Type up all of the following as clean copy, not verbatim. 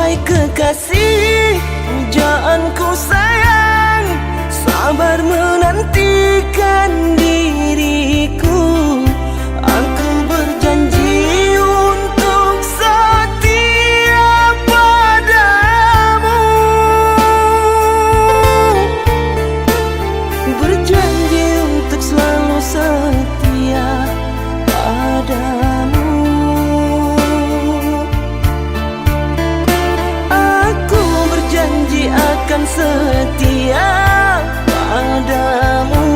Wahai kekasih, pujaanku sayang, sabar menantikan diriku. Aku berjanji untuk setia padamu, berjanji untuk selalu setia padamu. Akan setia padamu.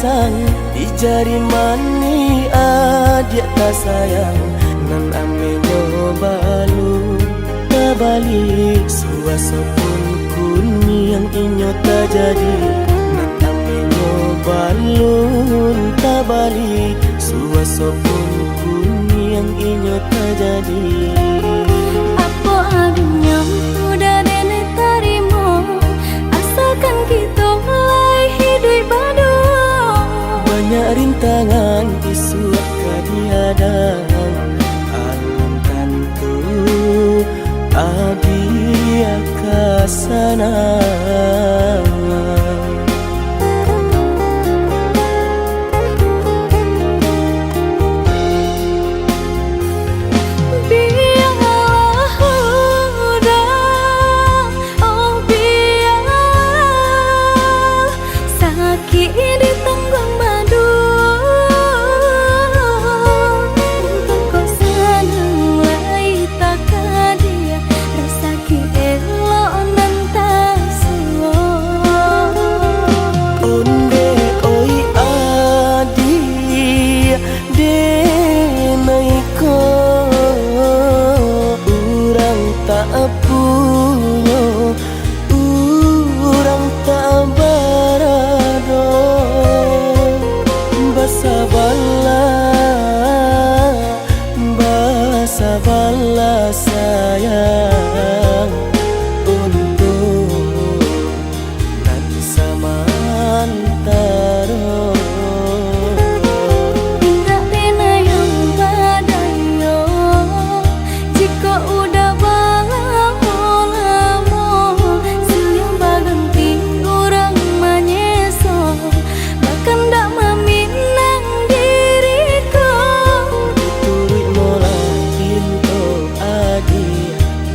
sang di jari mani adik tak sayang nan ame nyobalu tabalik suasa pun kuni yang inyo tak jadi nan ame nyobalun tabalik suasa pun kuni yang inyo tak jadi. Apa adanya udah nenek tarimo asalkan kita mulai hidup baru. Banyak rintangan isu kadihadang alam tentu adia kasana. Sabarlah sayang untuk nanti samantara. Tidak pernah yang badayo jika udah lamo siang berganti orang menyeso bahkan tak meminang diriku. Turut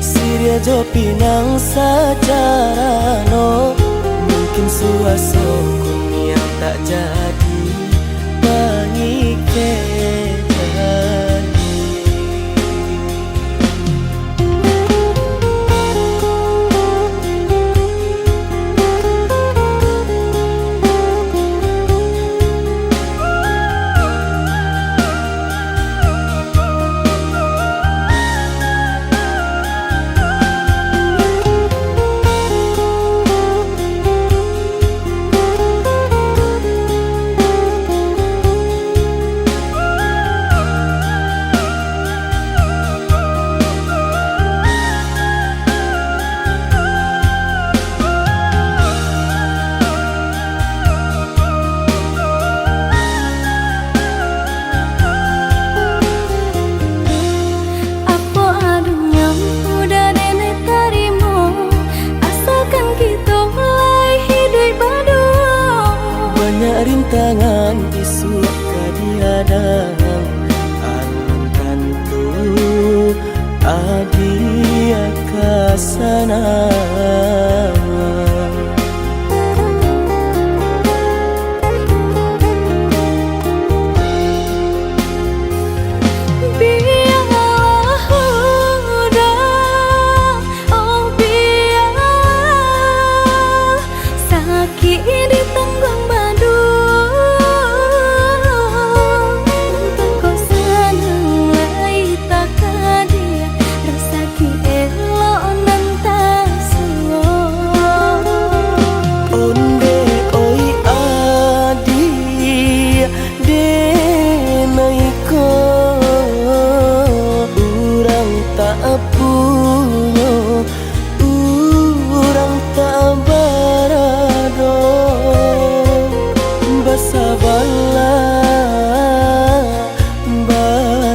Siria jo pinang secara no mungkin suaso kun yang tak jadi mengikat. Rintangan isu kadihadang alam tentu adia kasana.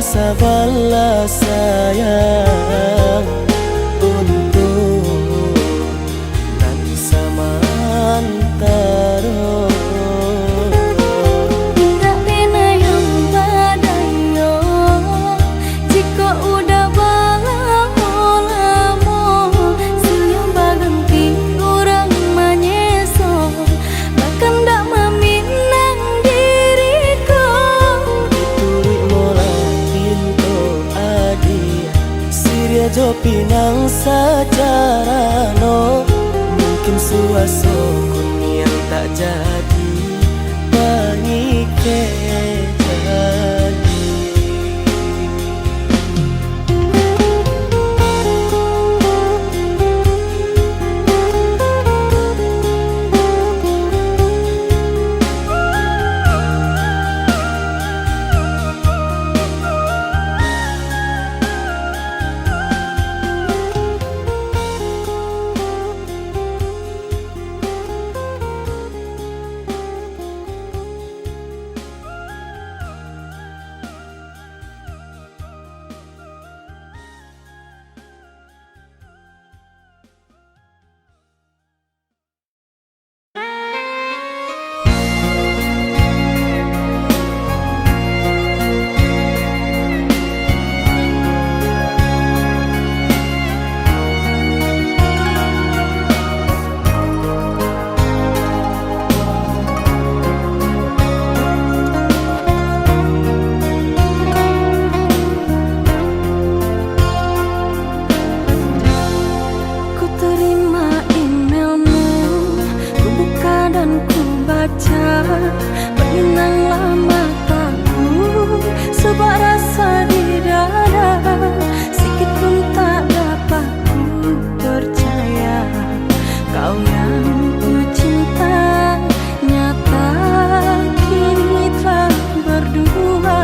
Sabarlah sayang untuk nanti samantara. Tidak pernah yang badayo jika udah lamo siang berganti orang menyeso bahkan tak meminang diriku. Siria jo pinang secara no mungkin suaso kun yang tak jadi ke janji. Berlinanglah mataku, sebuah rasa di dada, sikit pun tak dapat ku percaya. Kau yang ku cinta, nyata kini telah berdua.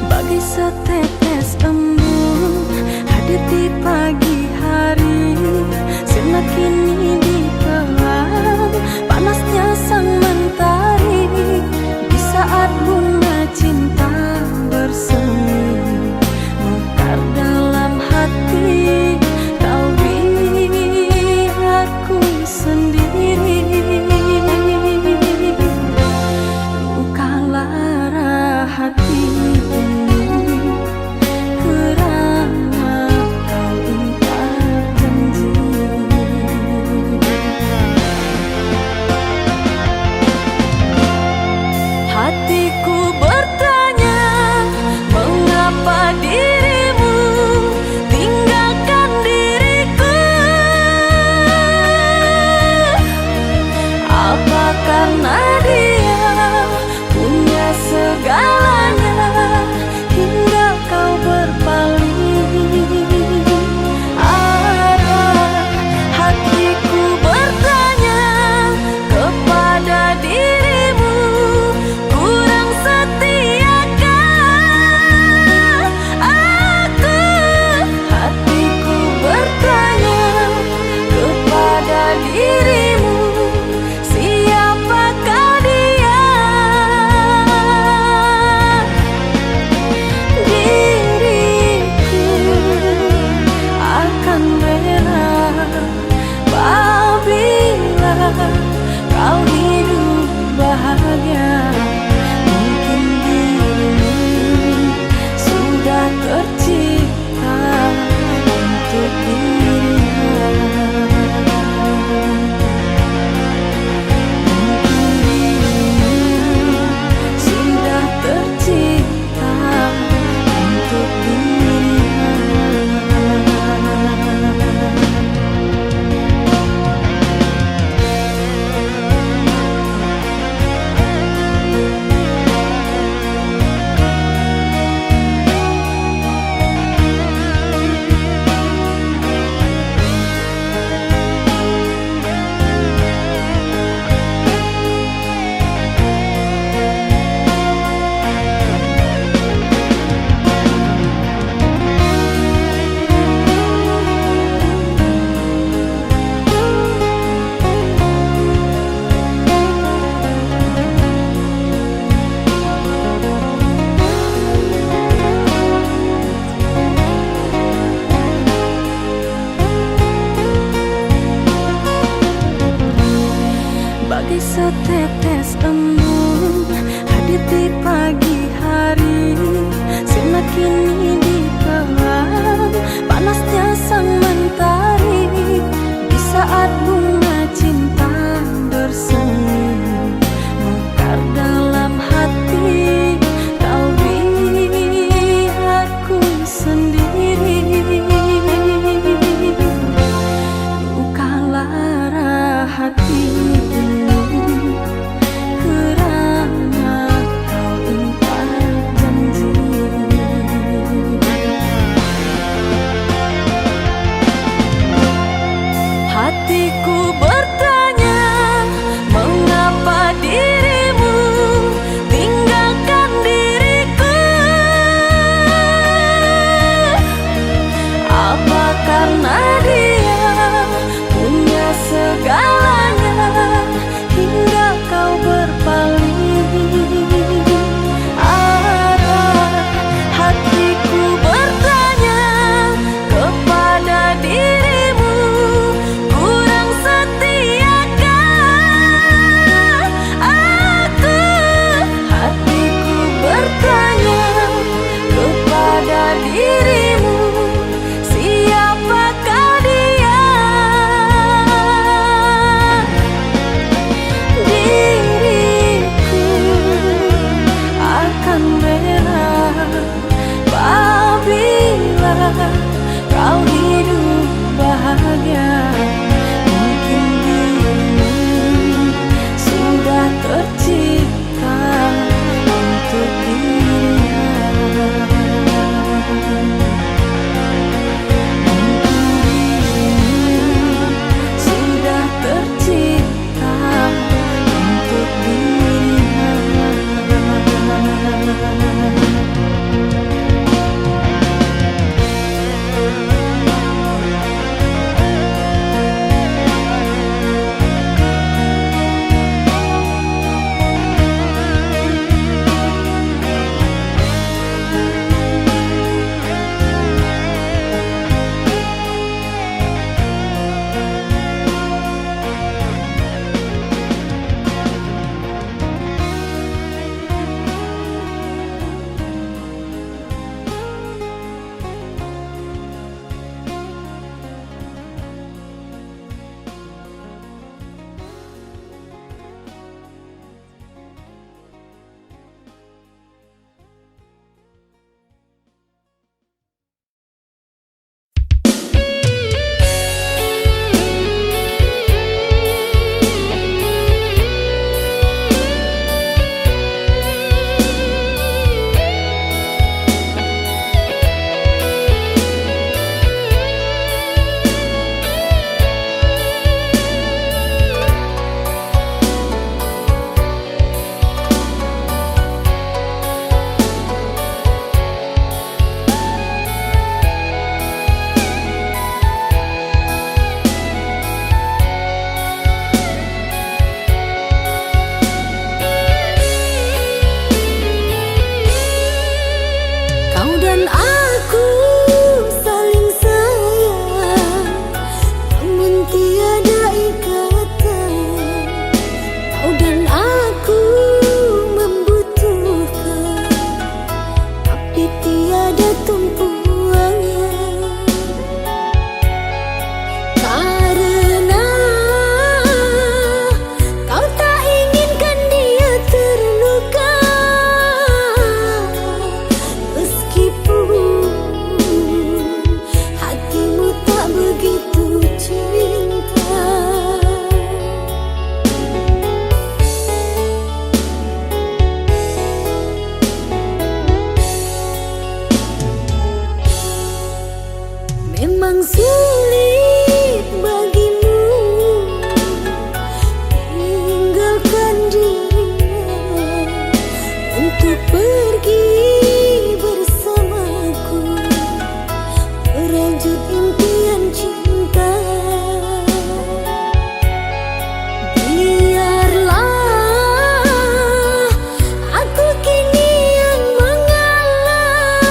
Bagai setetes embun hadir di pagi hari, sinar kini ditelan panasnya sang mentari. Di saat bunga cinta bersemi mekar dalam hati, kau biarku sendiri. Luka lara hati ini kerana kau Kau dan aku saling sayang, namun tiada ikatan. Kau dan aku membutuhkan, tapi tiada tumpuan. Karena kau tak inginkan dia terluka, meskipun hatimu tak begitu cinta. Memang sulit bagimu tinggalkan dirinya untuk pergi bersamaku, merajut impian cinta. Biarlah aku kini yang mengalah,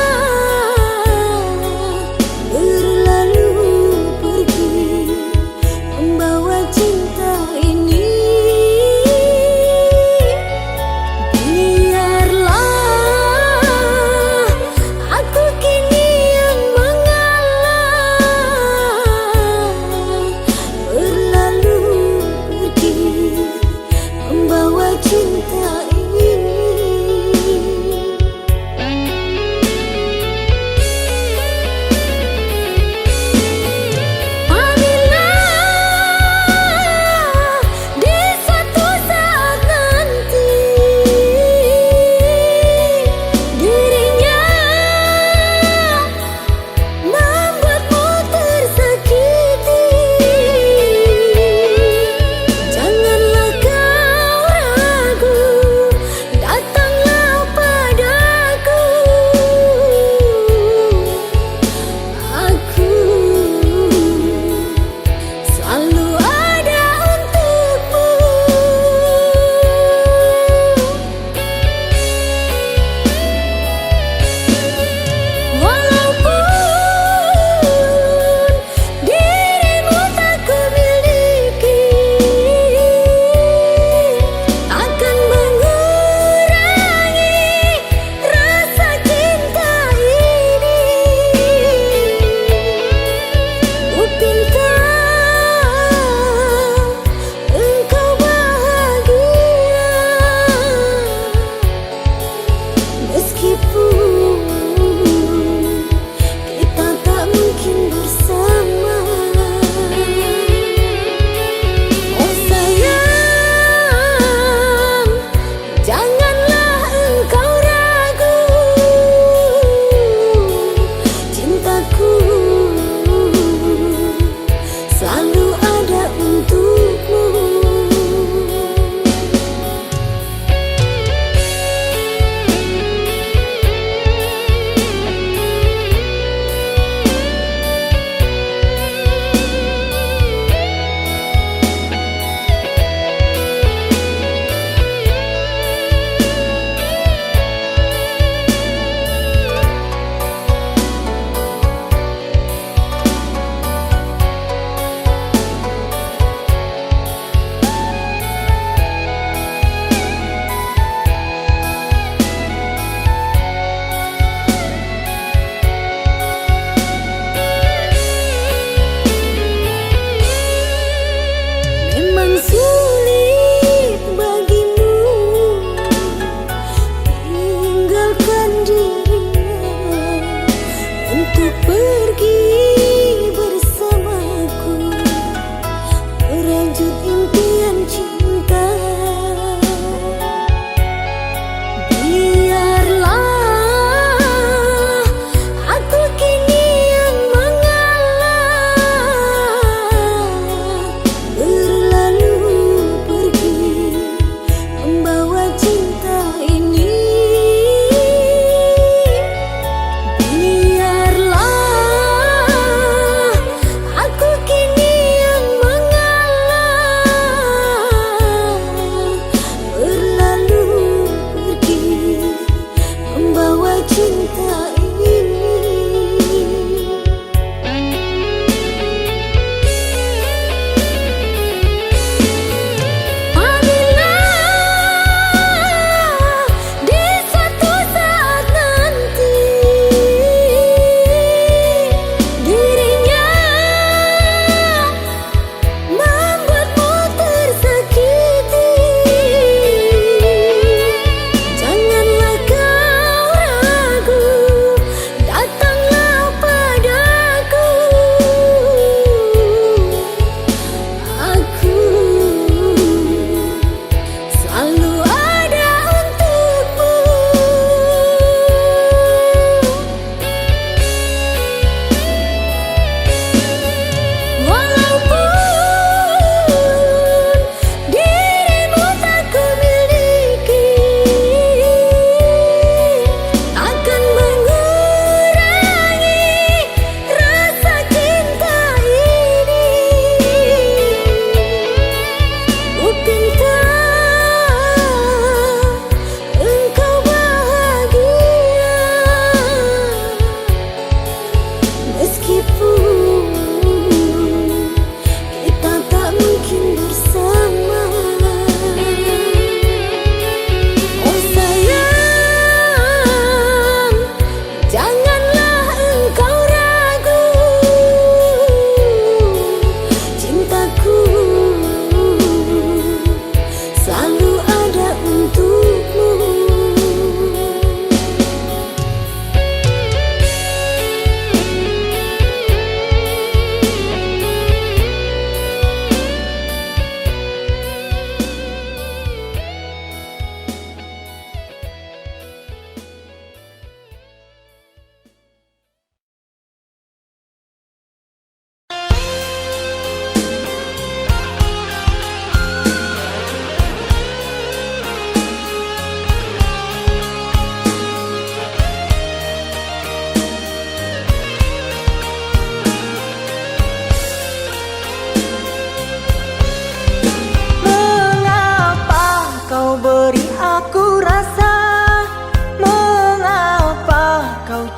berlalu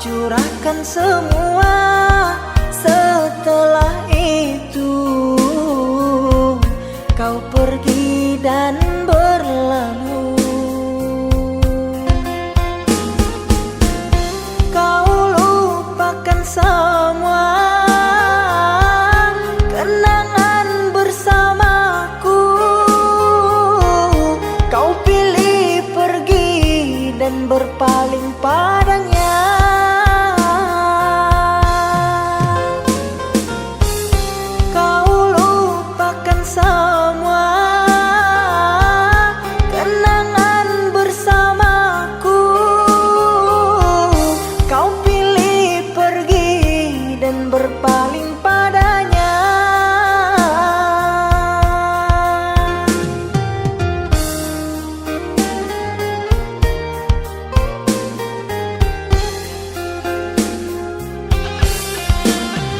curahkan semua. Setelah itu kau pergi dan berlalu. Kau lupakan semua kenangan bersamaku. Kau pilih pergi dan berpaling padanya. Berpaling padanya.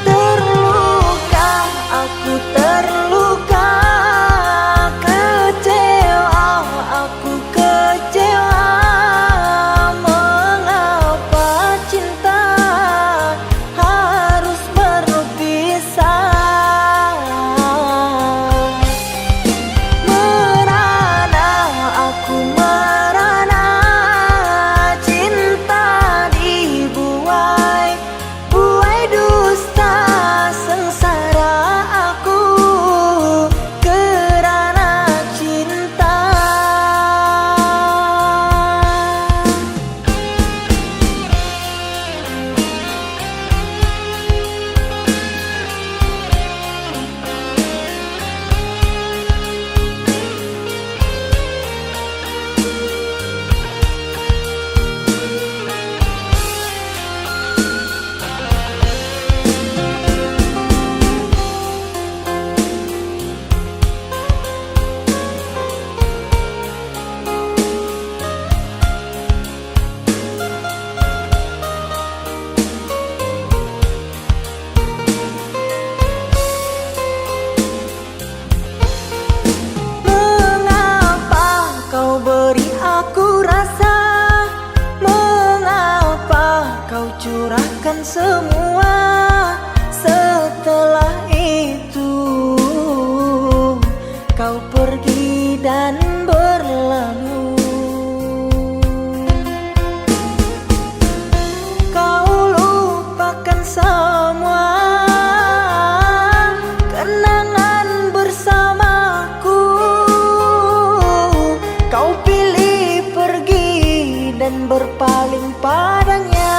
Terluka, aku terluka. Kecewa, aku kecewa. Mengapa cinta harus berpisah? Merana, aku merana. Cinta dibuai, buai dusta. Sengsara aku kerana cinta. Aku rasa, mengapa kau curahkan semua? Setelah itu kau pergi dan berlalu. Kau lupakan semua kenangan bersamaku. Kau pilih pergi dan berpaling padanya.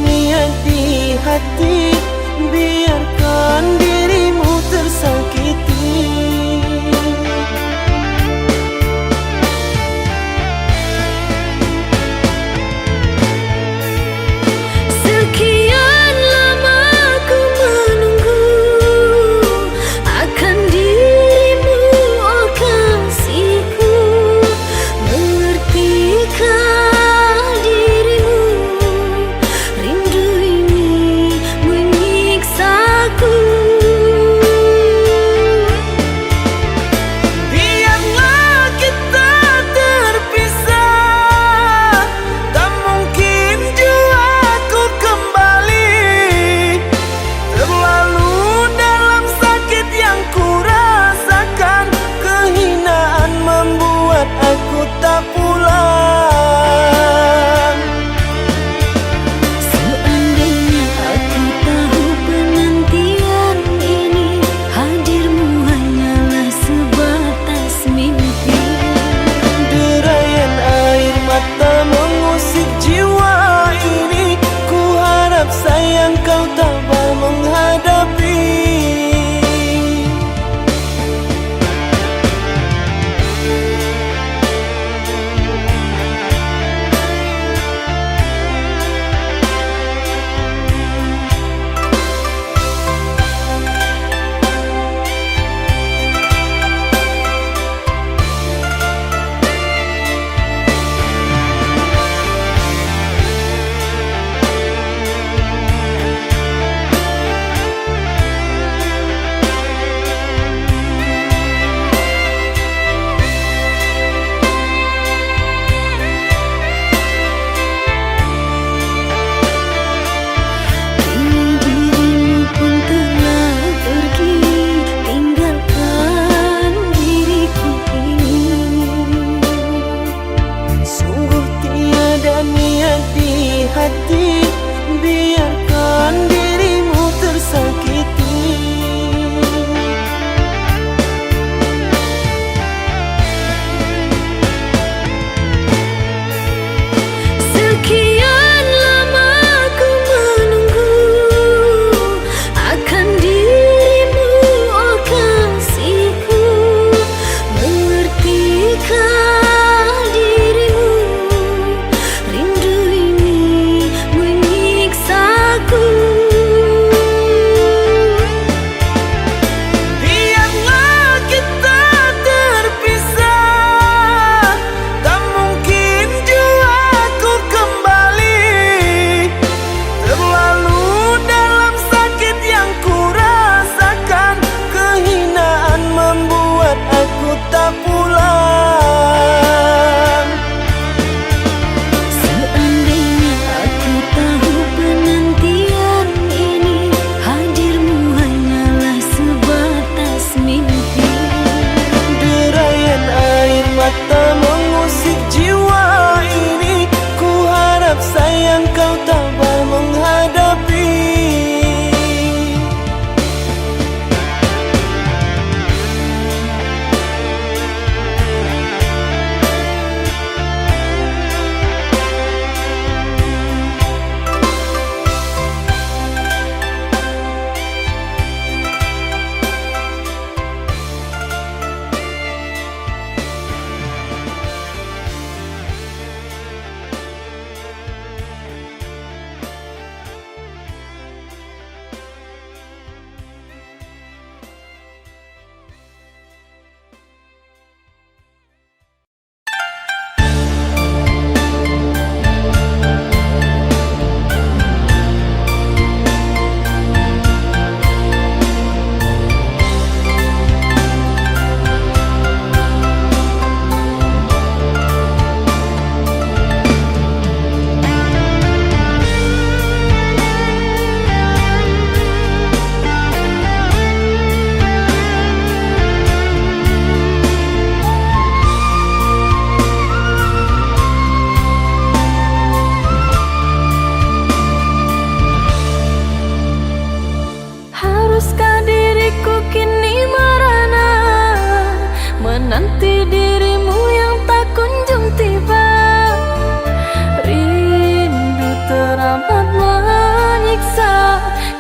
niat di hati, biarkan dirimu tersakiti. Sekian lama ku menunggu akan dirimu, oh kasihku. Mengertikah dirimu, rindu ini menyiksaku.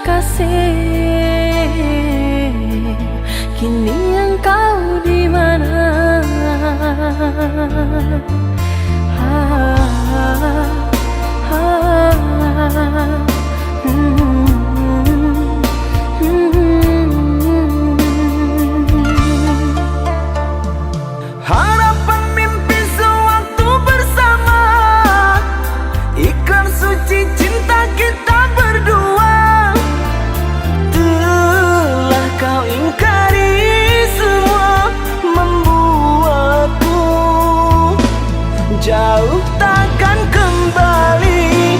kekasih, kini engkau di mana? Harapan mimpi sewaktu bersama, ikrar suci cinta kita berdua. Telah kau ingkari semua, membuatku jauh takkan kembali.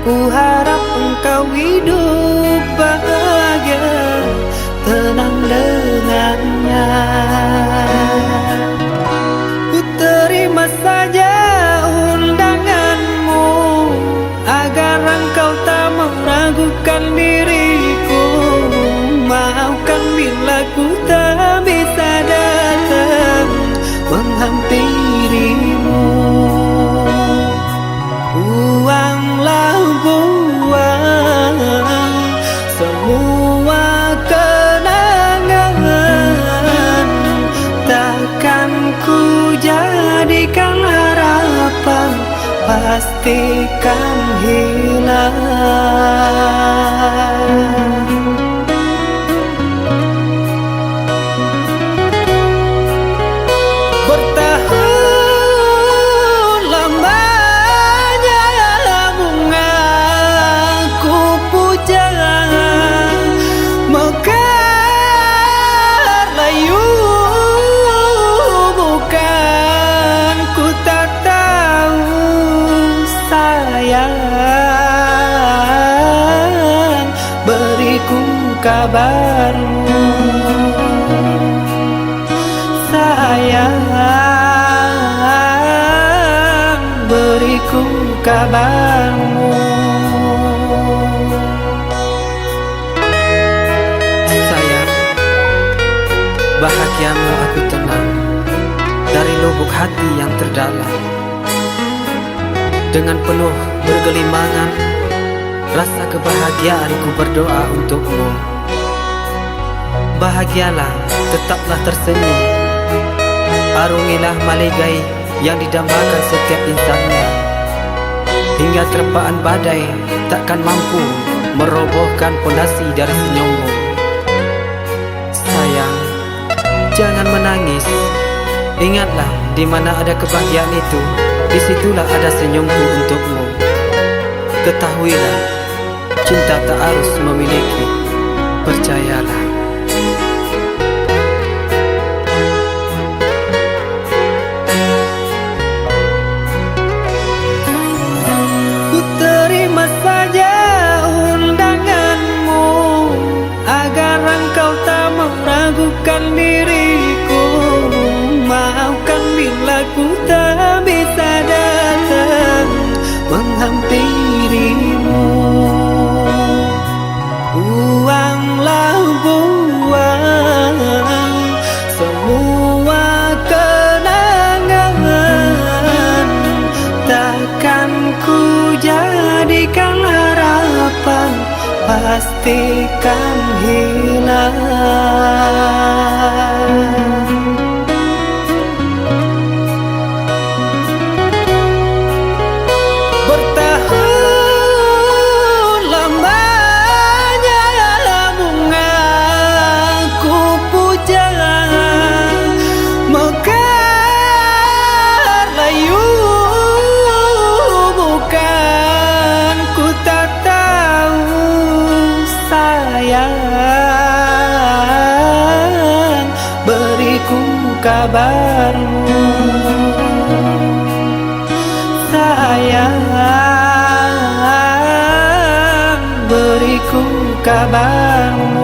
Ku harap engkau hidup bahagia, tenang dengannya. Ku terima saja undanganmu, agar engkau tak meragukan diriku. Maafkan bila ku tak bisa datang menghampirimu. Buanglah buang semua kenangan, takkan ku jadikan harapan, pastikan hilang. Bertahun lamanya bunga ku puja, mekar layu bukan, ku tak tahu sayang, beriku kabarmu sayang, beriku kabarmu. Sayang, bahagiamu aku tenang dari lubuk hati yang terdalam. Dengan penuh bergelimangan, rasa kebahagiaanku berdoa untukmu. Bahagialah, tetaplah tersenyum, arungilah maligai yang didambakan setiap insannya, hingga terpaan badai takkan mampu merobohkan pondasi dari senyummu. Sayang, jangan menangis. Ingatlah, di mana ada kebahagiaan itu, disitulah ada senyumku untukmu. Ketahuilah, cinta tak harus memiliki, percayalah. Ku terima saja undanganmu, agar engkau tak meragukan diriku. Maafkan bila ku tak bisa datang menghampirimu. Buanglah buang semua kenangan, takkan ku jadikan harapan, pastikan hilang. Bertahun lamanya bunga ku puja, mekar layu bukan, ku tak tahu sayang, beriku kabarmu sayang, beriku kabarmu.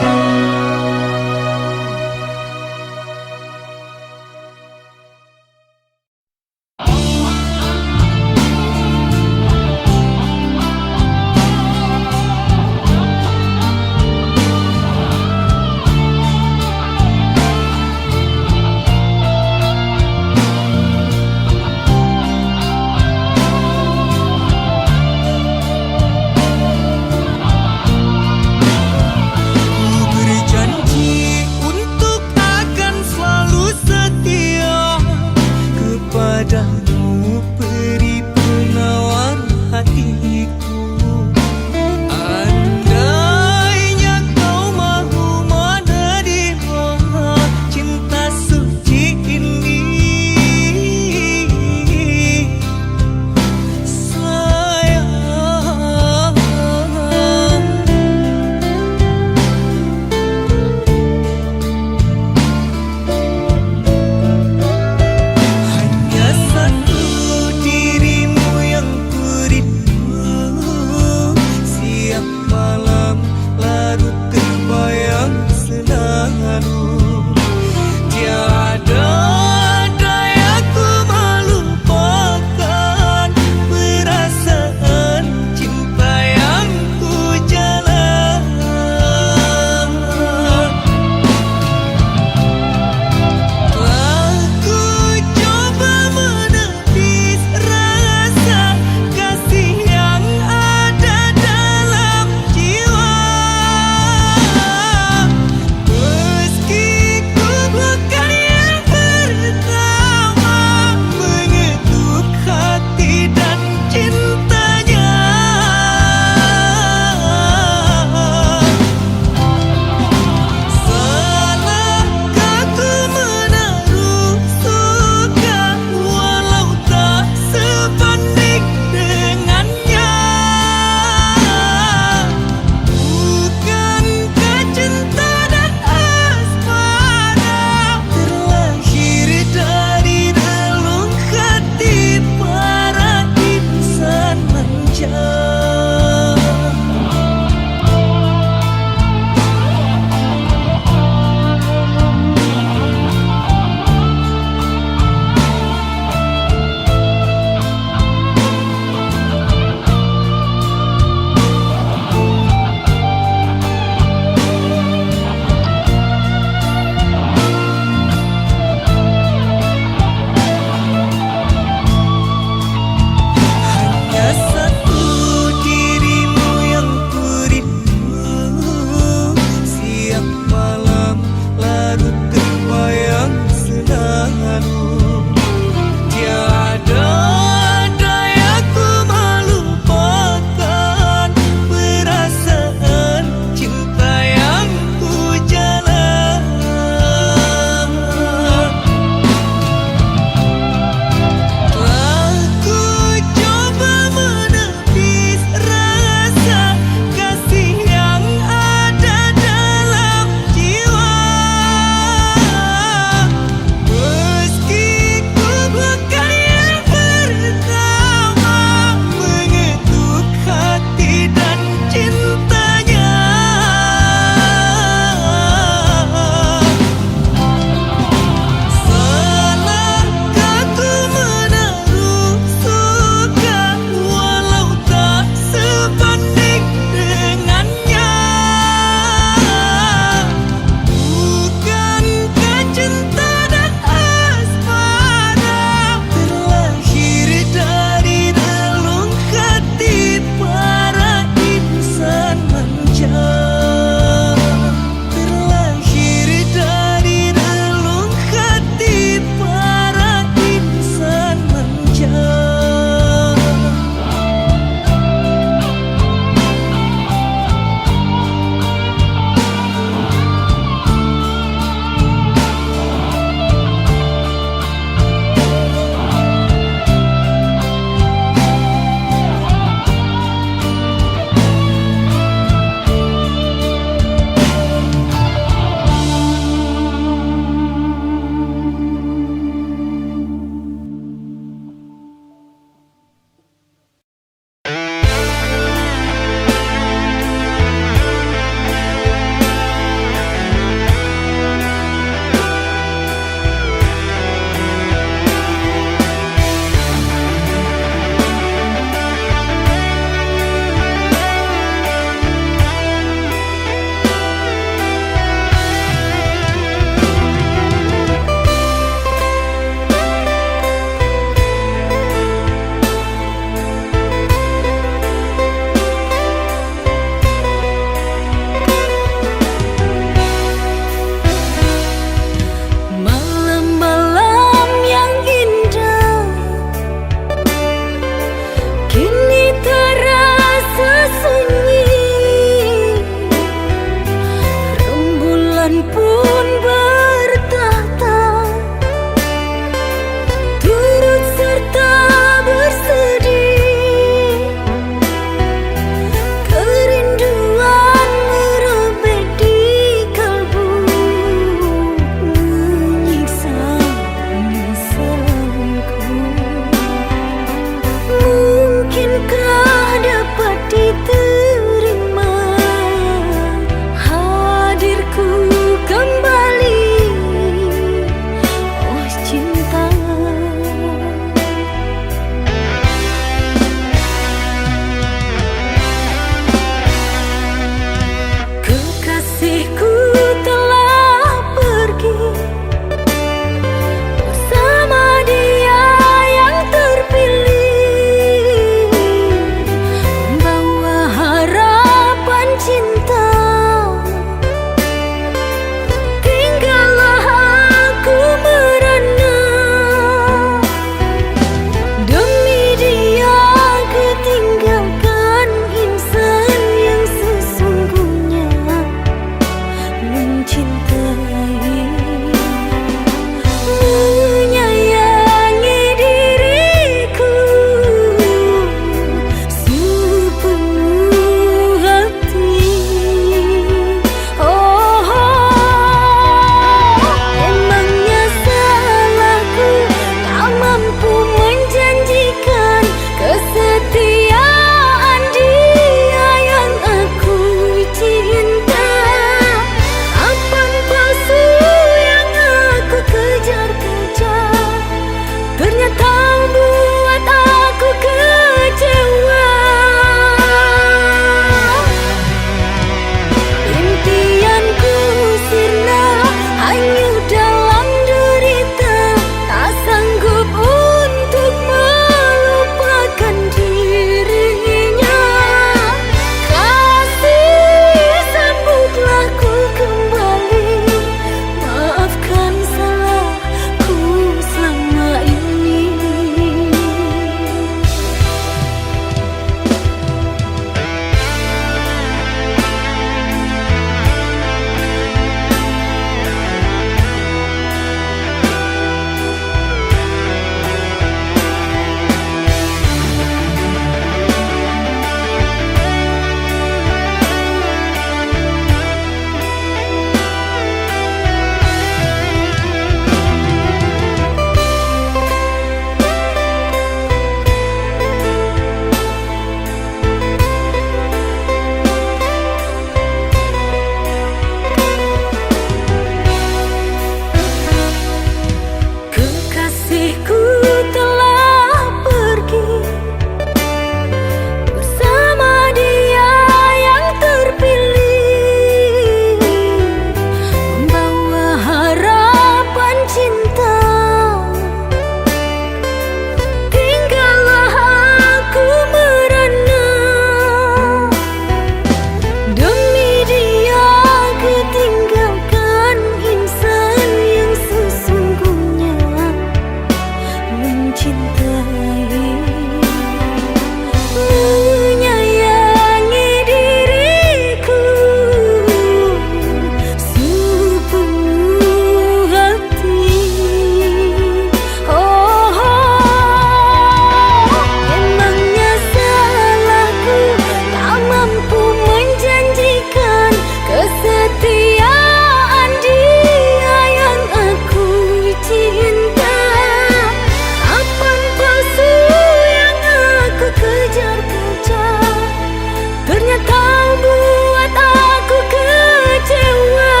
ternyata buat aku kecewa.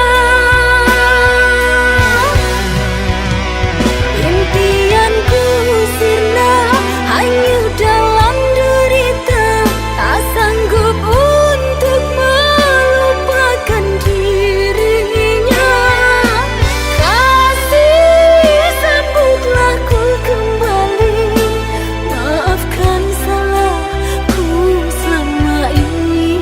Impianku sirna hanyut dalam derita, tak sanggup untuk melupakan dirinya. Kasih, sambutlah ku kembali, maafkan salahku selama ini.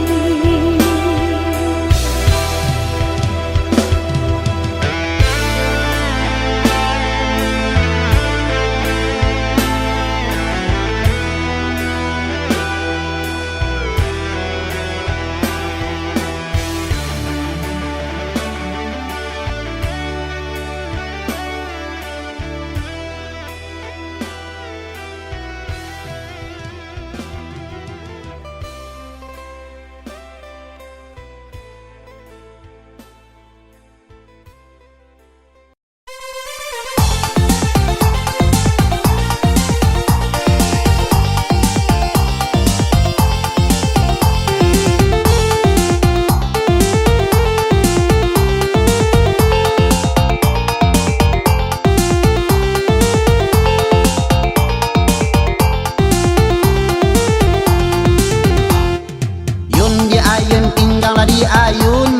Ayun pingganglah di ayun,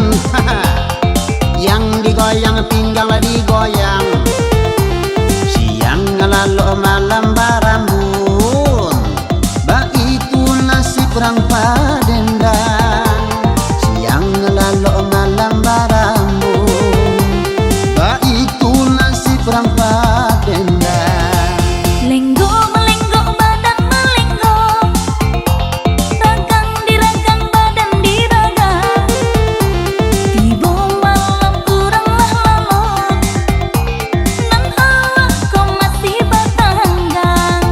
yang digoyang pingganglah digoyang. Siang lalu malam barambun, bak itu nasib orang padendang. Siang lalu malam barambun, bak itu nasib orang padendang. Lenggo melenggok badan melenggok, ragang diragang badan diragang. Tiba malam kuranglah lalok, nan awak kau masih batanggang.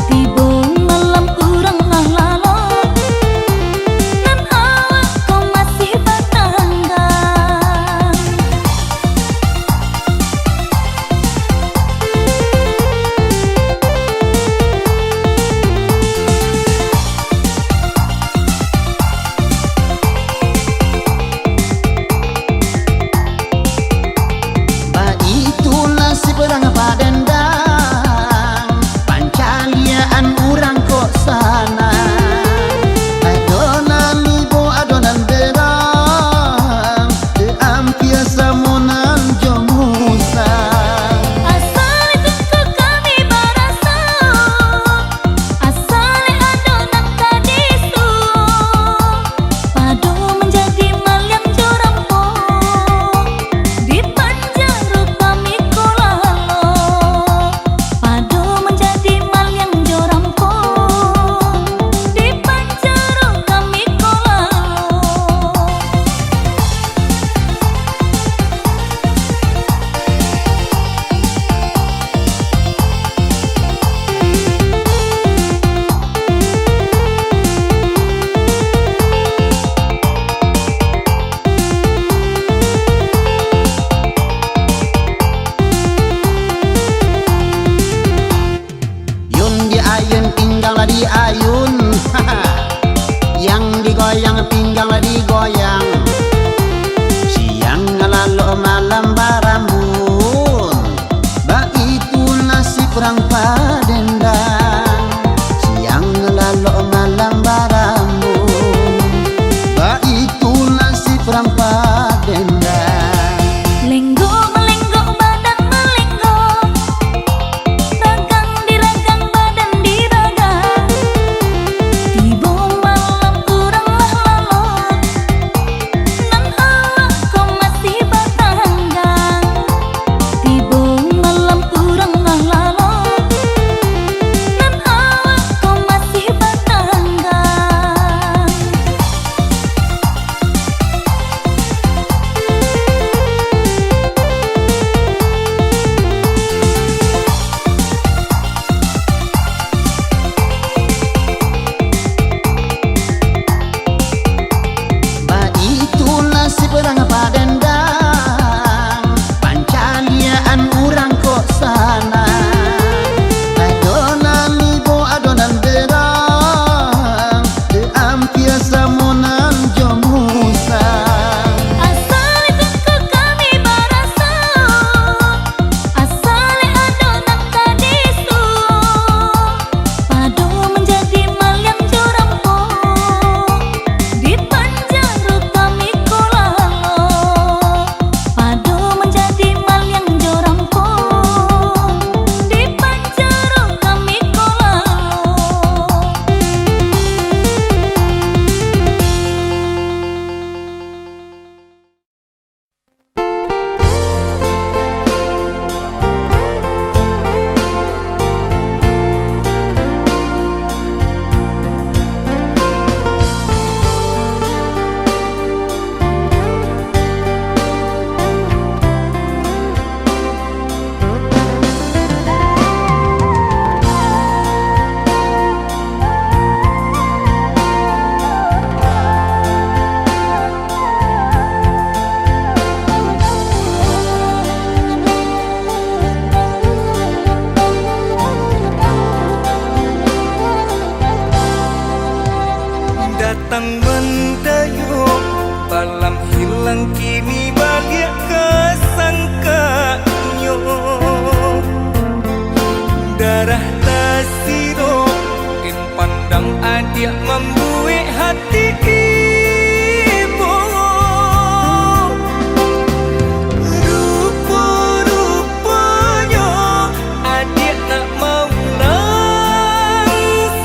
Tiba malam kuranglah lalok, nan awak kau masih batanggang. Ba itu nasib orang padendang, pancaliaan orang kok sana. Adonan libo adonan berang, de ampia samonan jomusa. Asal itu kami barasa, asal adonan kadisu, pado menjadi malyang jorampo, di panjaro kami kolalo. Pado menjadi malyang jorampo, di panjaro kami kolalo. Yun di ayun pingganglah di ayun, yang digoyang pingganglah digoyang. Siang lalu malam barambun, bak itu nasib orang padendang. Siang lalu malam barambun, bak itu nasib orang padendang. Lenggo melenggok badan melenggok, ragang diragang badan diragang. Tiba malam kuranglah lalok, mendayung balam hilang kini balik kesangkanyo darah tasiro in pandang adik membuik hati ibu rupa-rupanya adik nak mau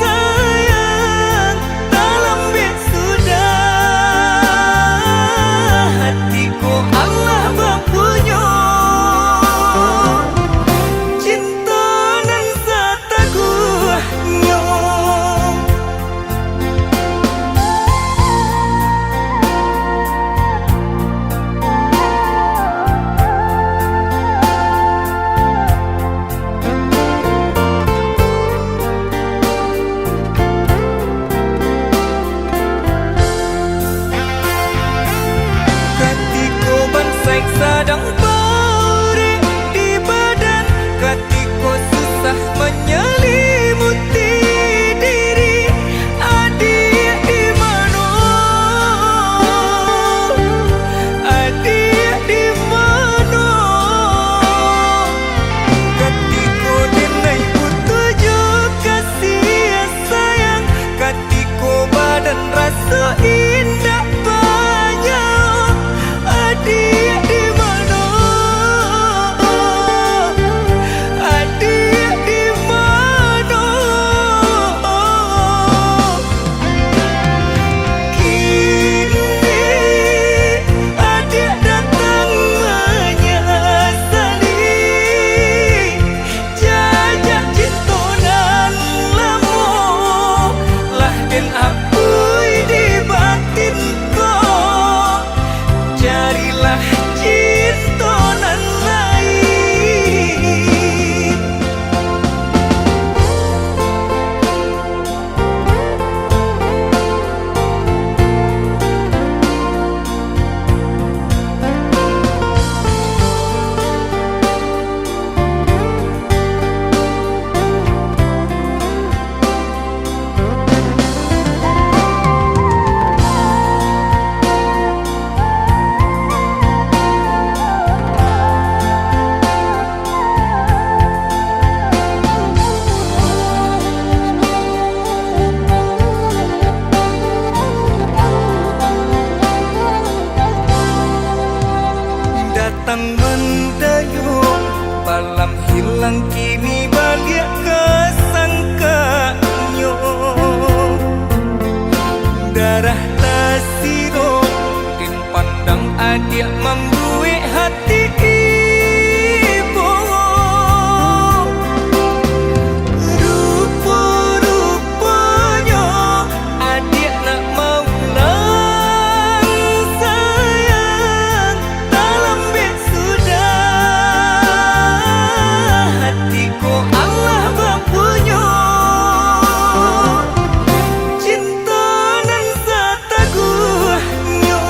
sayang dalam bed sudah hatiku Allah mempunyai cinta nan sataguhnya. Katiko bansai sedang beri di badan, katiko susah menyelimuti diri. Adik di mana? Adik di mana? Katiko dinai putuju kasih sayang, katiko badan rasa indah banyak. Adik di mana? Adik di mana? Kini adik datang menyesali jajak cinta nan lama lah den apui di batin kau. Carilah cinta nan lain. Datang mendayung balam hilang kini balik kesangkanyo darah tasiro in pandang adik membuik hati ibu rupa-rupanya adik nak mau sayang dalam bed sudah hatiku Allah mempunyai cinta nan sataguhnya.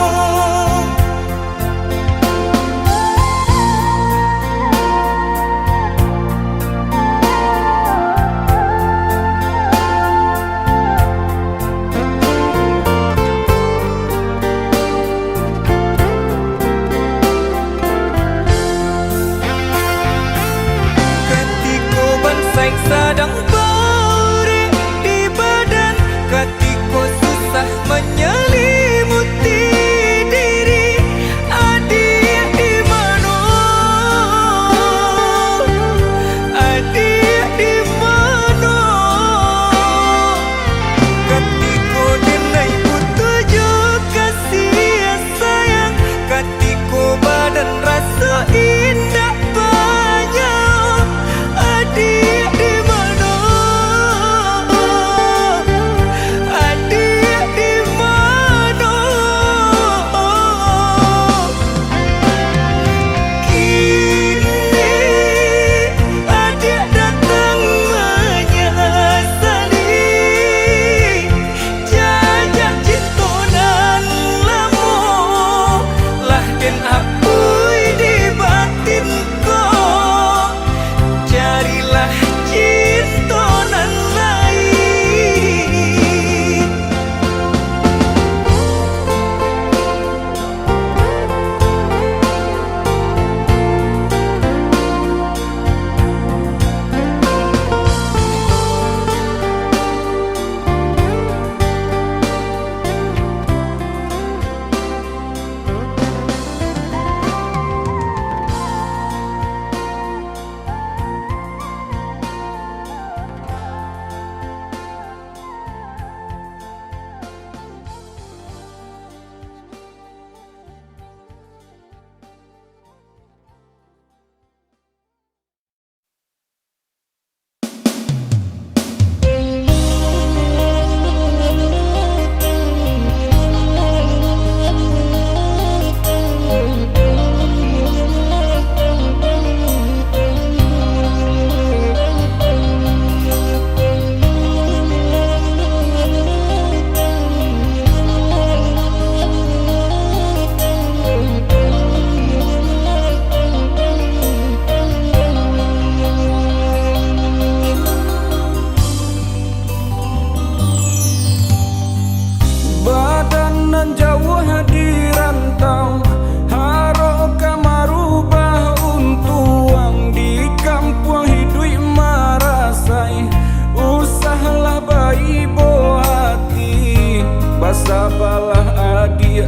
badan nan jauh di rantau, haro kamarubah untuang di kampung hidup marasai. Usahlah bayi bo hati, basabalah adia,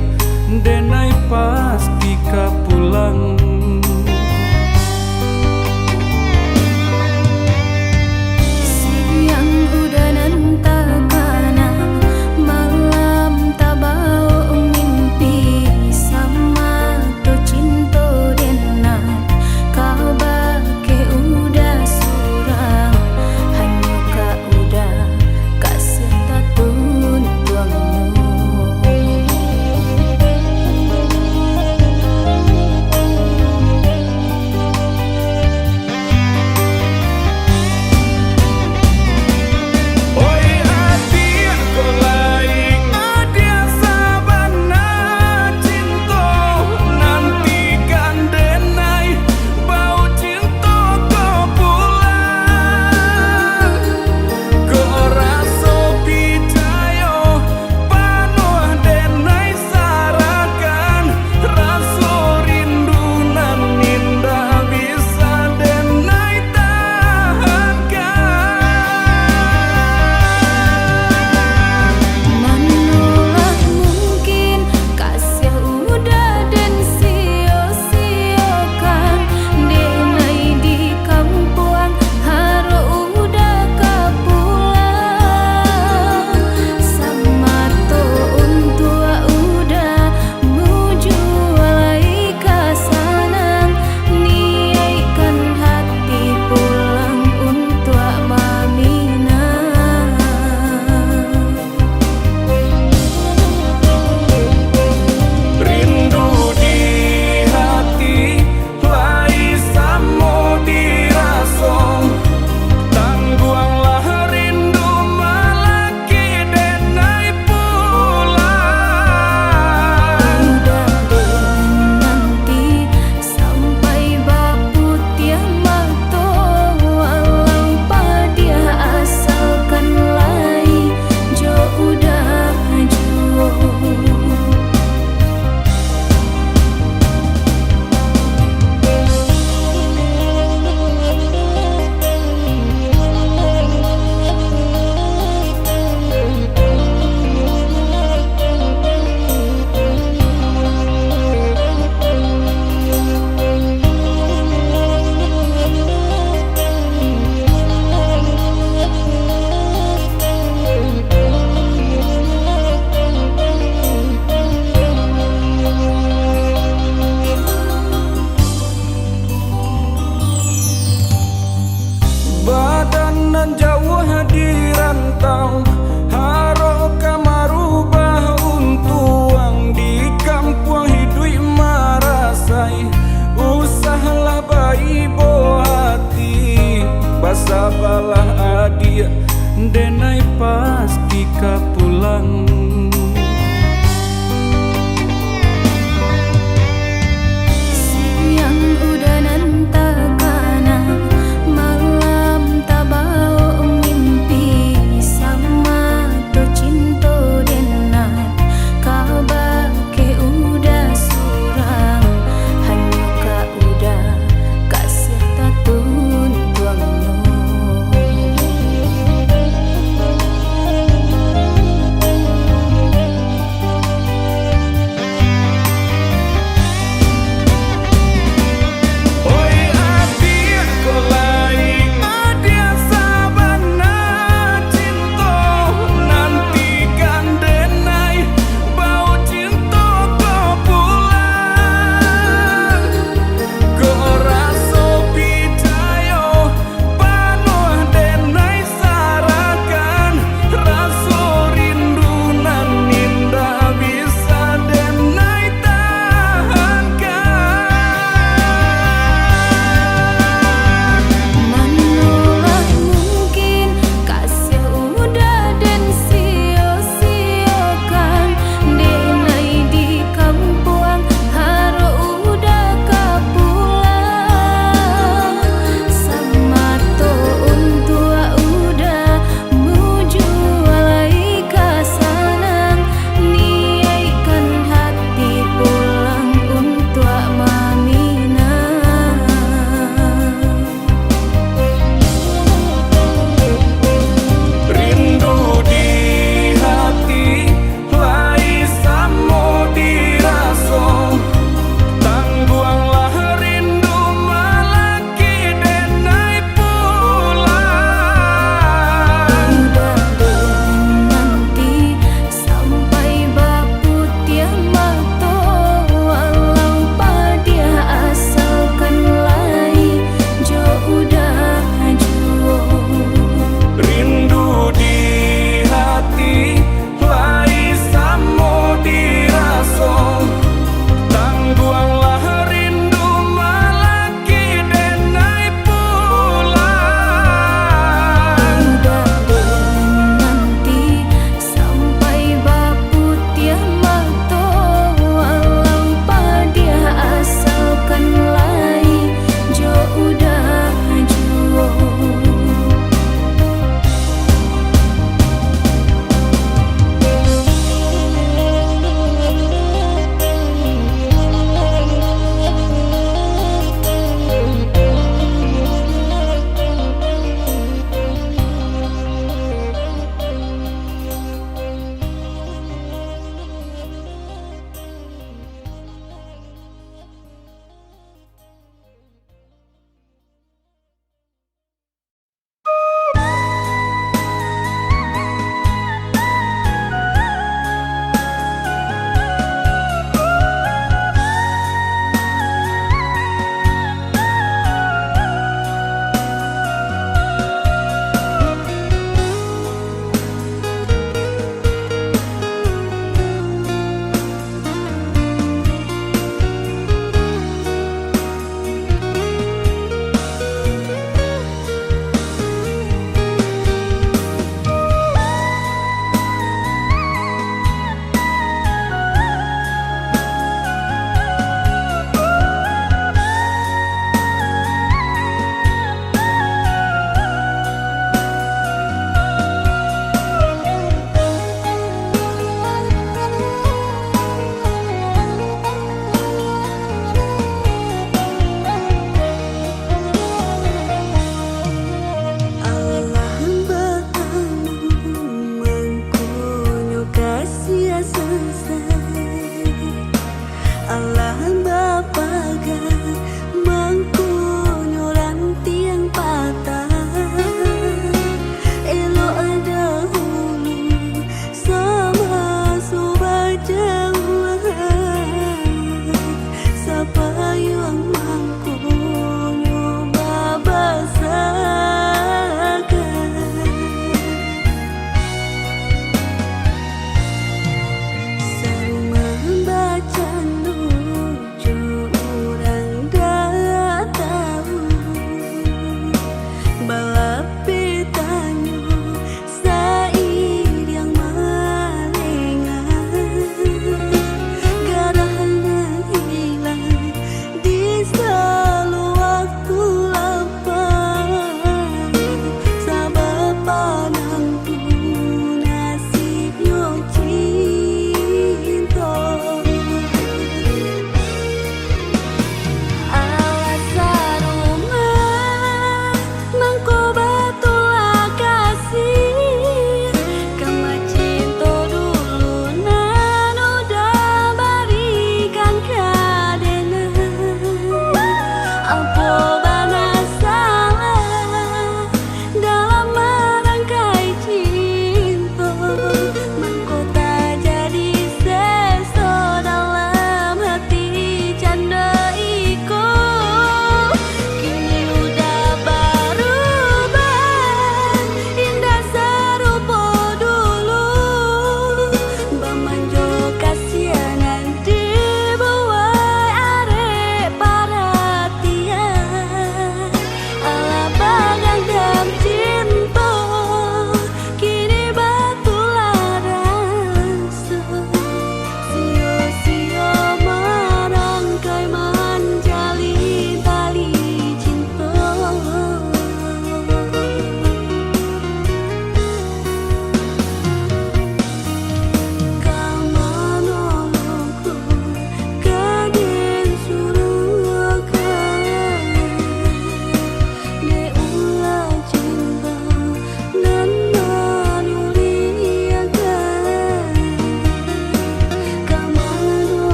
denai pasti kapulang. Siang udah nantakana, malam tabau mimpi sama tu cinta dena. Kau bake udah surang, hanya kau udah kasih tatun tuangmu.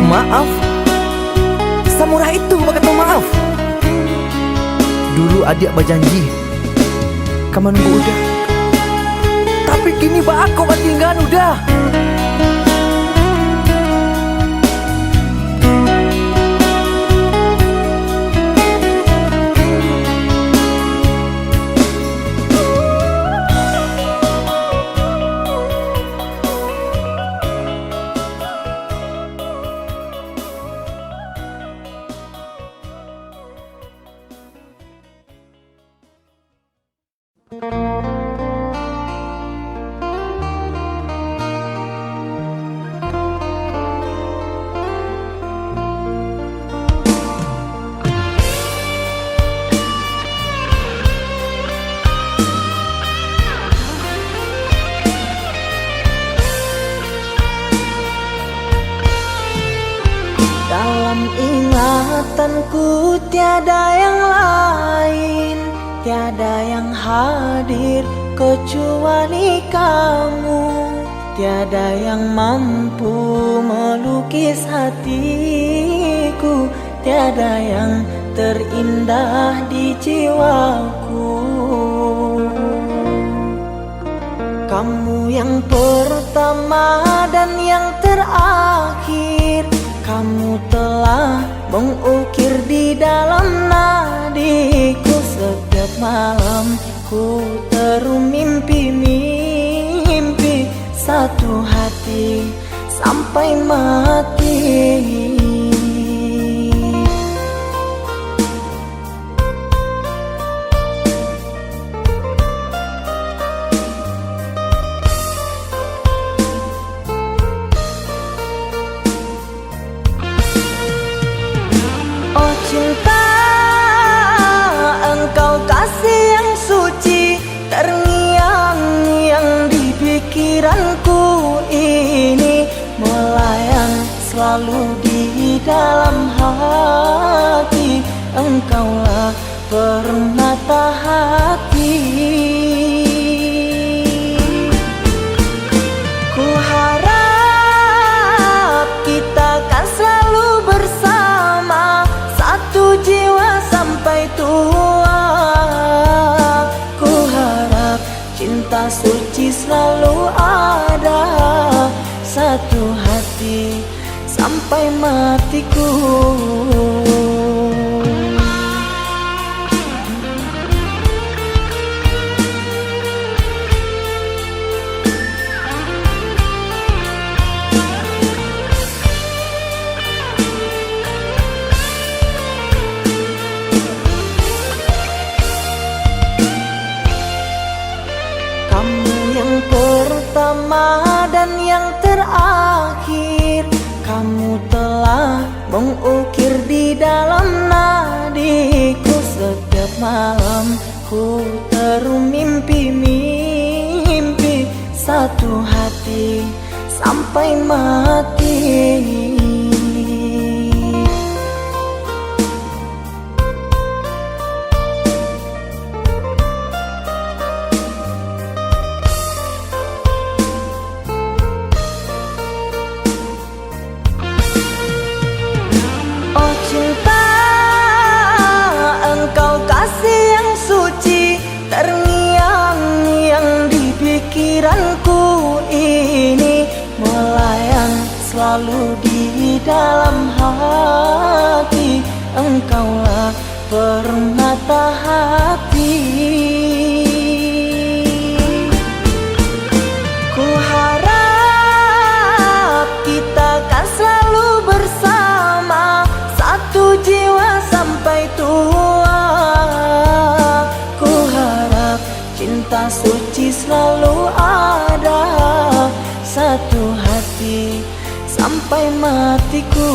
maaf. Samurah itu bakal maaf. Dulu adik berjanji kamu nunggu udah, tapi kini aku tinggal udah. Dalam ingatanku tiada yang lain, tiada yang hadir kecuali kamu. Tiada yang mampu melukis hatiku, tiada yang terindah di jiwaku. Kamu yang pertama dan yang terakhir, kamu telah mengukir di dalam nadiku. Setiap malam ku teru mimpi-mimpi satu hati sampai mati. Oh cinta, engkau kasih yang suci, terngiang-ngiang di pikiranku ini, melayang selalu di dalam hati. Engkaulah permata hati. Ku harap kita kan selalu bersama, satu jiwa sampai tua. Ku harap cinta suci selalu ada, satu hati sampai matiku. Pertama dan yang terakhir, kamu telah mengukir di dalam nadiku. Setiap malam ku teru mimpi-mimpi satu hati sampai mati. Oh cinta, engkau kasih yang suci, terngiang-ngiang di pikiranku ini, melayang selalu di dalam hati. Engkaulah permata hati. Ku harap kita kan selalu bersama, satu jiwa sampai tua. Ku harap cinta suci selalu ada, satu hati sampai matiku.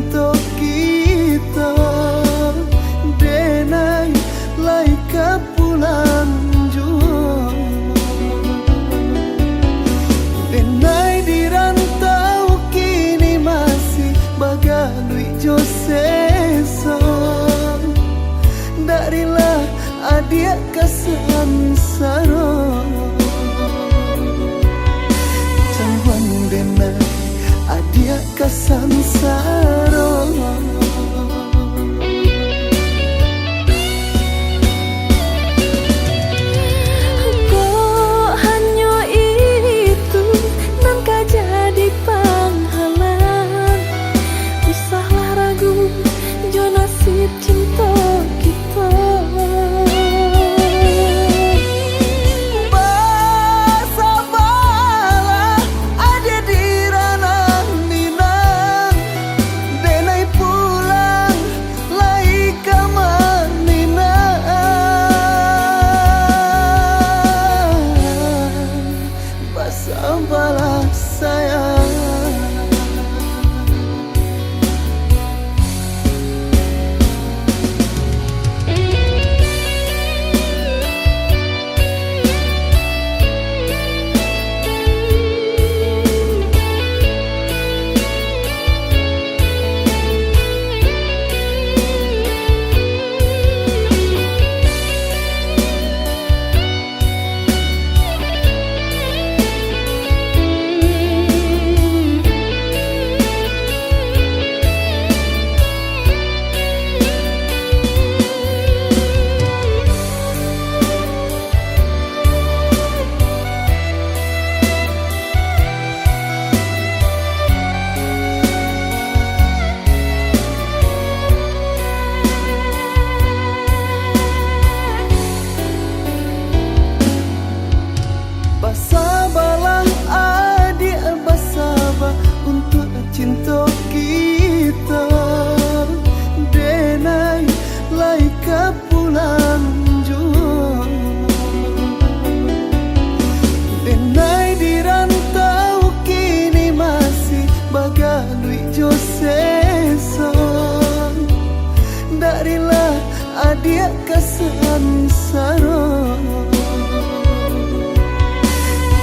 cinta kita. Denai laika pulang jua, denai di rantau kini masih bagai Josesa. Darilah adik kesansara, jangan denai adik kesansara. Jadi penghalang, usahlah ragu jo nasib cinta kita. Basabalah ada di ranah minang, denai pulang lai kamar minang. Basabalah sayang, basabalah adik, basabah untuk cinta kita. Denai laika pulang jua, denai di rantau kini masih bagai Josesa. Darilah adik kesansara,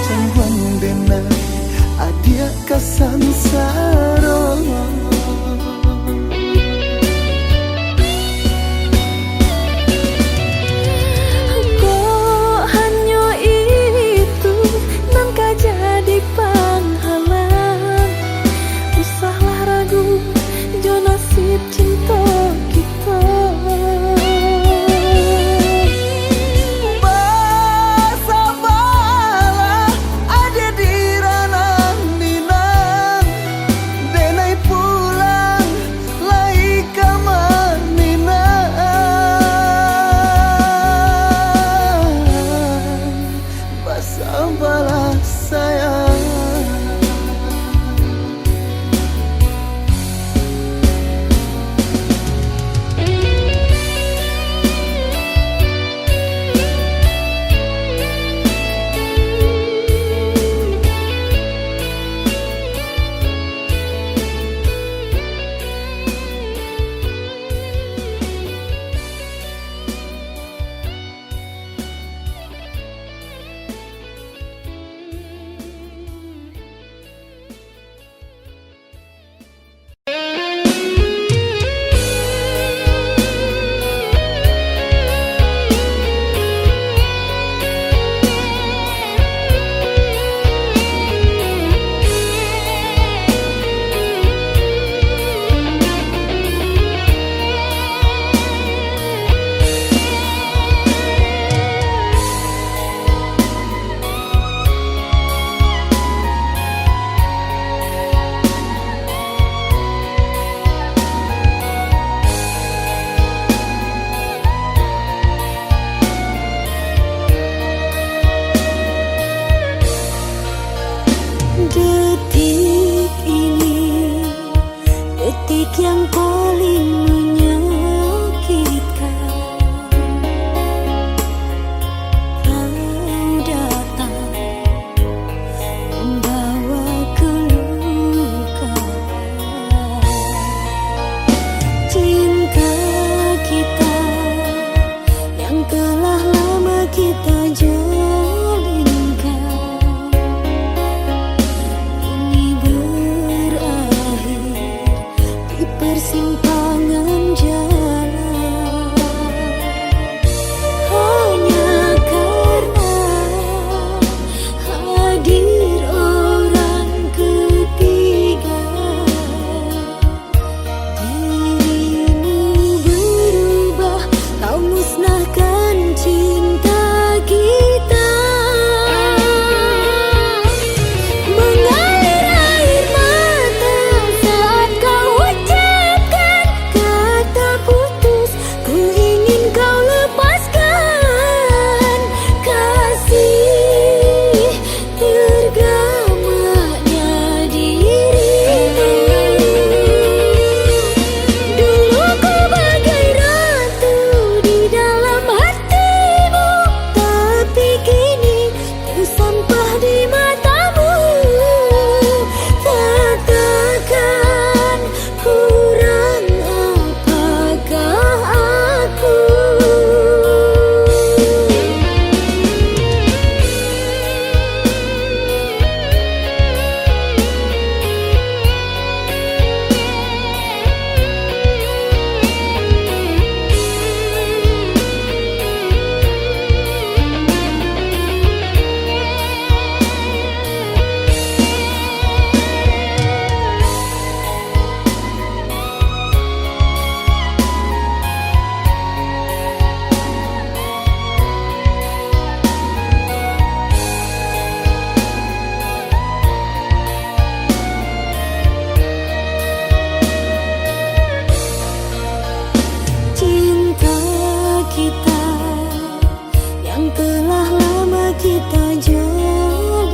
jangan denai adik kesansara. Kok hanya itu nan jadi penghalang, usahlah ragu jo nasib cinta kita. Basabalah ada di ranah minang, denai pulang lai kamar minang. Basabalah sayang, yang paling menyakitkan. Kau datang membawa kelukaan. persimpangan jalan, hanya karena hadir orang ketiga. Dirimu berubah, kau musnahkan cinta kita. Mengalir air mata saat kau ucapkan kata putus. Ku ingin kau lepaskan kasih tergamaknya dirimu. Dulu ku bagai ratu di dalam hatimu, tapi kini ku sampah di matamu. Katakan kurang apakah aku? Cinta kita yang telah lama kita jalinkan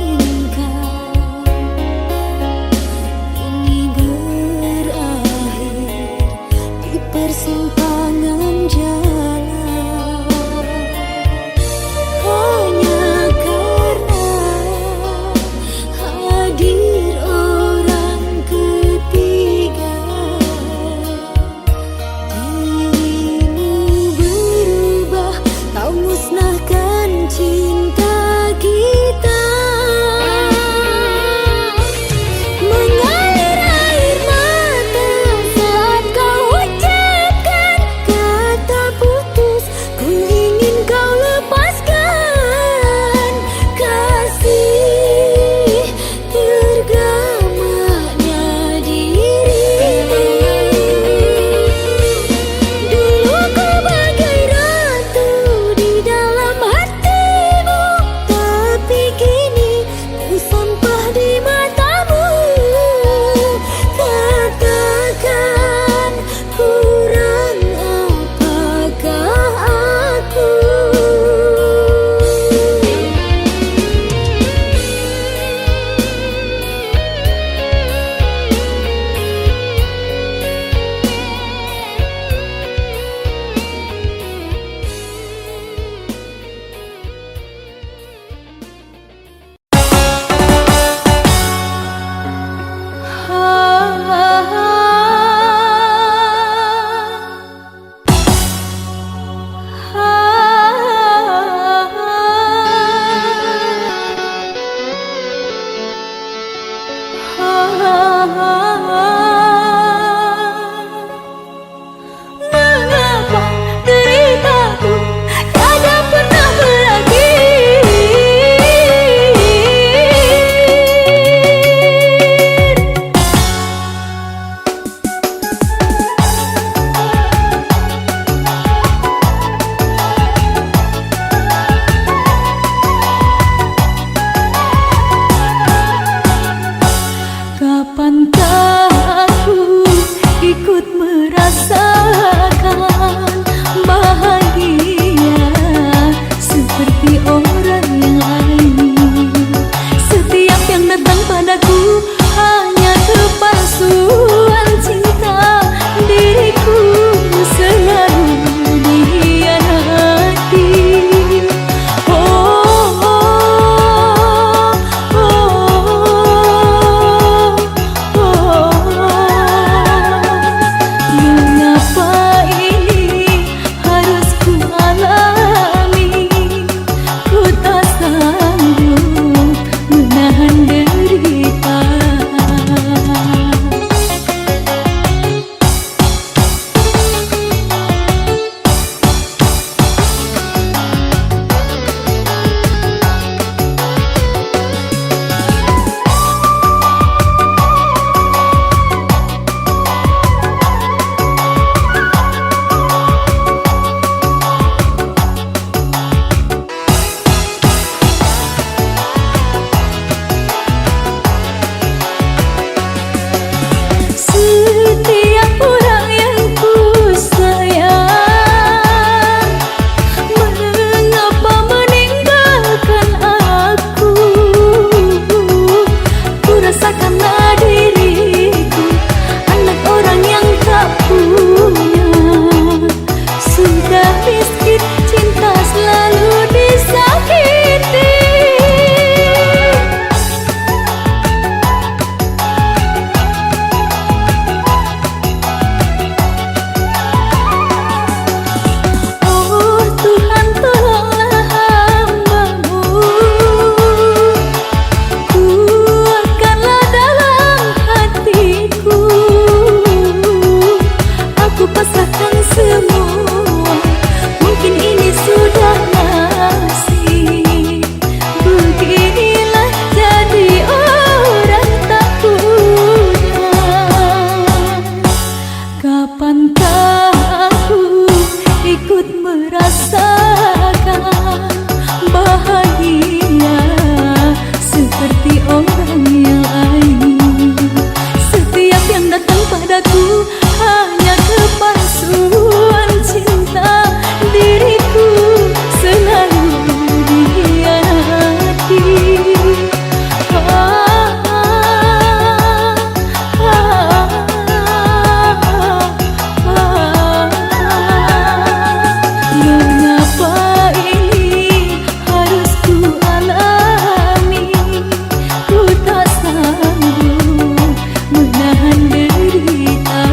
ini berakhir di persimpangan jalan, hanya karena hadir orang ketiga. Dirimu berubah, kau musnahkan cinta kita. Mengalir air mata saat kau ucapkan Kapankah aku ikut merasakan bahagia seperti orang yang lain? Setiap yang datang padaku hanya kepalsuan cinta, diriku selalu dikhianati. Mengapa ini harus ku alami? Ku tak sanggup menahan derita.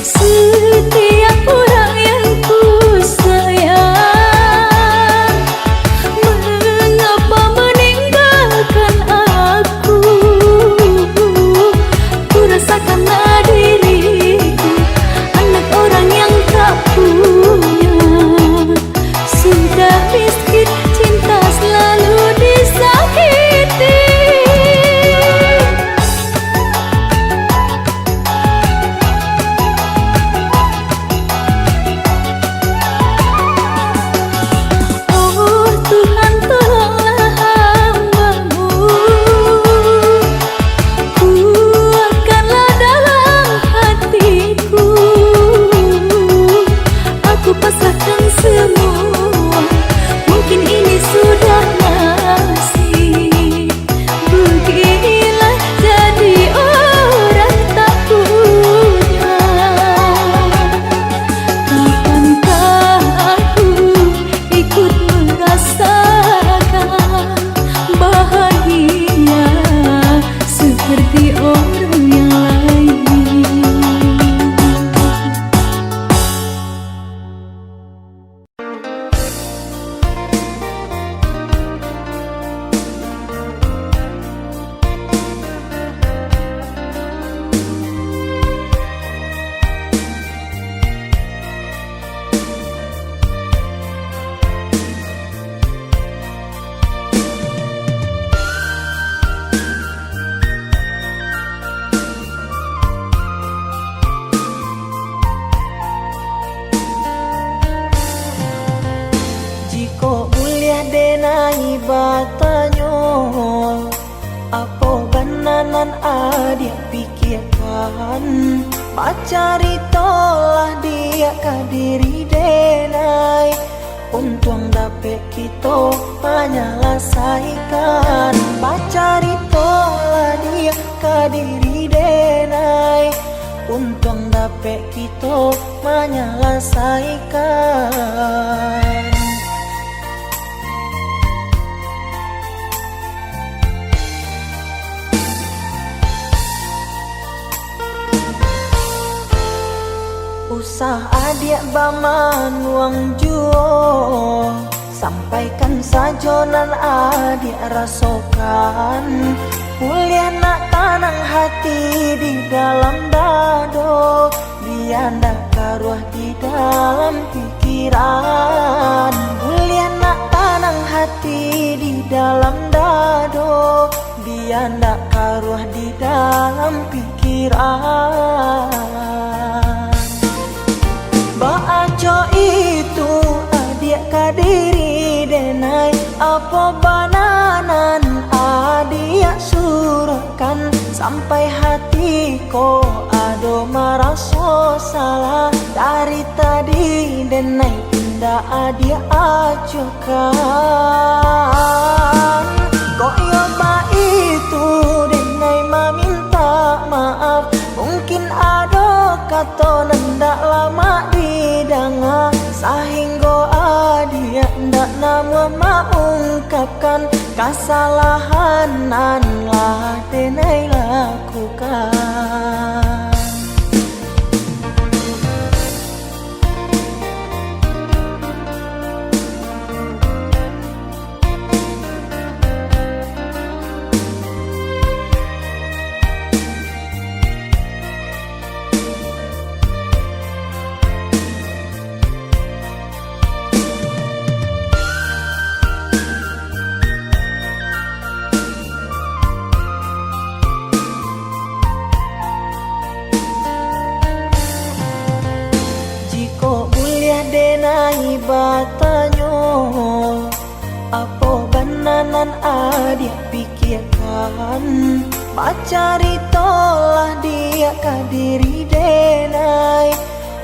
Setiap orang yang ku sayang, mengapa meninggalkan aku? Ku rasakanlah diriku anak orang yang tak punya. Sudah miskin, cinta selalu disakiti. Oh Tuhan, tolonglah hamba-Mu, kuatkanlah dalam hatiku. Aku pasrahkan semua, mungkin ini sudah nasib. Beginilah jadi orang tak punya. Kapankah aku ikut merasakan bahagia seperti orang yang lain? Jiko uliah denai batanyo, apo bananan adik pikirkan. Pacari tolah dia kadiri denai, untung dapet kita menyelesaikan. Pacari tolah dia kadiri denai, untung dapet kita menyelesaikan. Usah adik baman uang juo, sampaikan saja nan adik rasakan. Kuliah nak tanang hati di dalam dado, biar nak karuah di dalam pikiran. Kuliah nak tanang hati di dalam dado, biar nak karuah di dalam pikiran. Baaco itu adik kadiri denai, apa bananan adik surahkan. Sampai hati ko ado maraso salah, dari tadi denai indah adik acukan. Kok yoba itu denai meminta maaf, mungkin ado kata nendak lama didanga, sehingga adik ndak nama mengungkapkan kesalahan nan lah denai lakukan. batanyo. Apa bananan adik pikirkan, bacari tolah dia kadiri denai.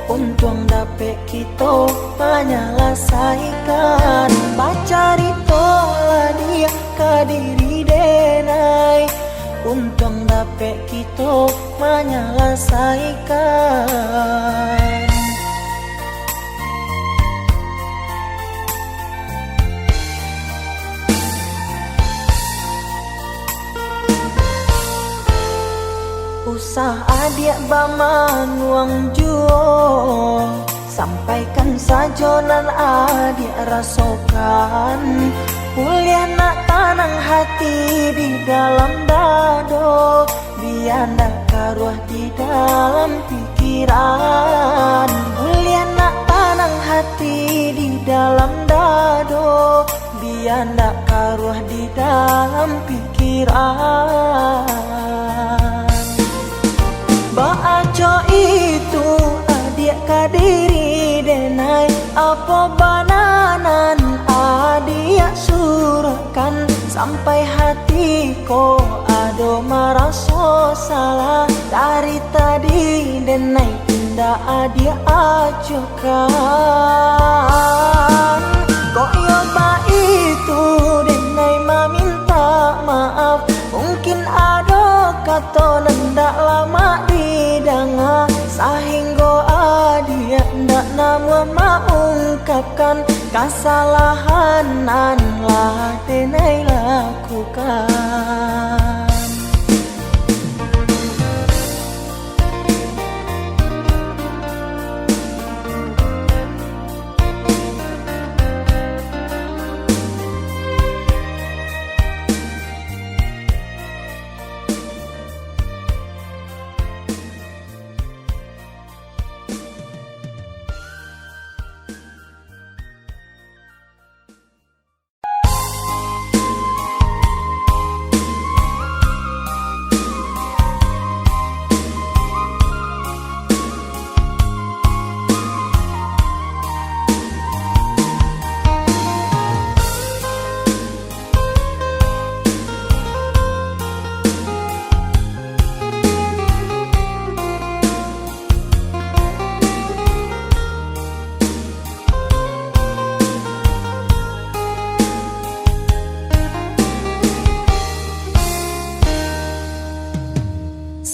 Untung dapet kita menyelesaikan, bacari tolah dia kadiri denai. Untung dapet kita menyelesaikan. Usah adik baman uang juo, sampaikan saja nan adik rasakan. Kuliah nak tanang hati di dalam dado, biar nak karuah di dalam pikiran. Kuliah nak tanang hati di dalam dado, biar nak karuah di dalam pikiran. Baaco itu adik kadiri denai, apa bananan adik surahkan. Sampai hati ko ado maraso salah, dari tadi denai indah adik ajokan. Kok yoba itu denai meminta maaf, mungkin ado kata ndak lama didanga, sehingga adia ndak nama mengungkapkan kesalahan nan lah denai lakukan.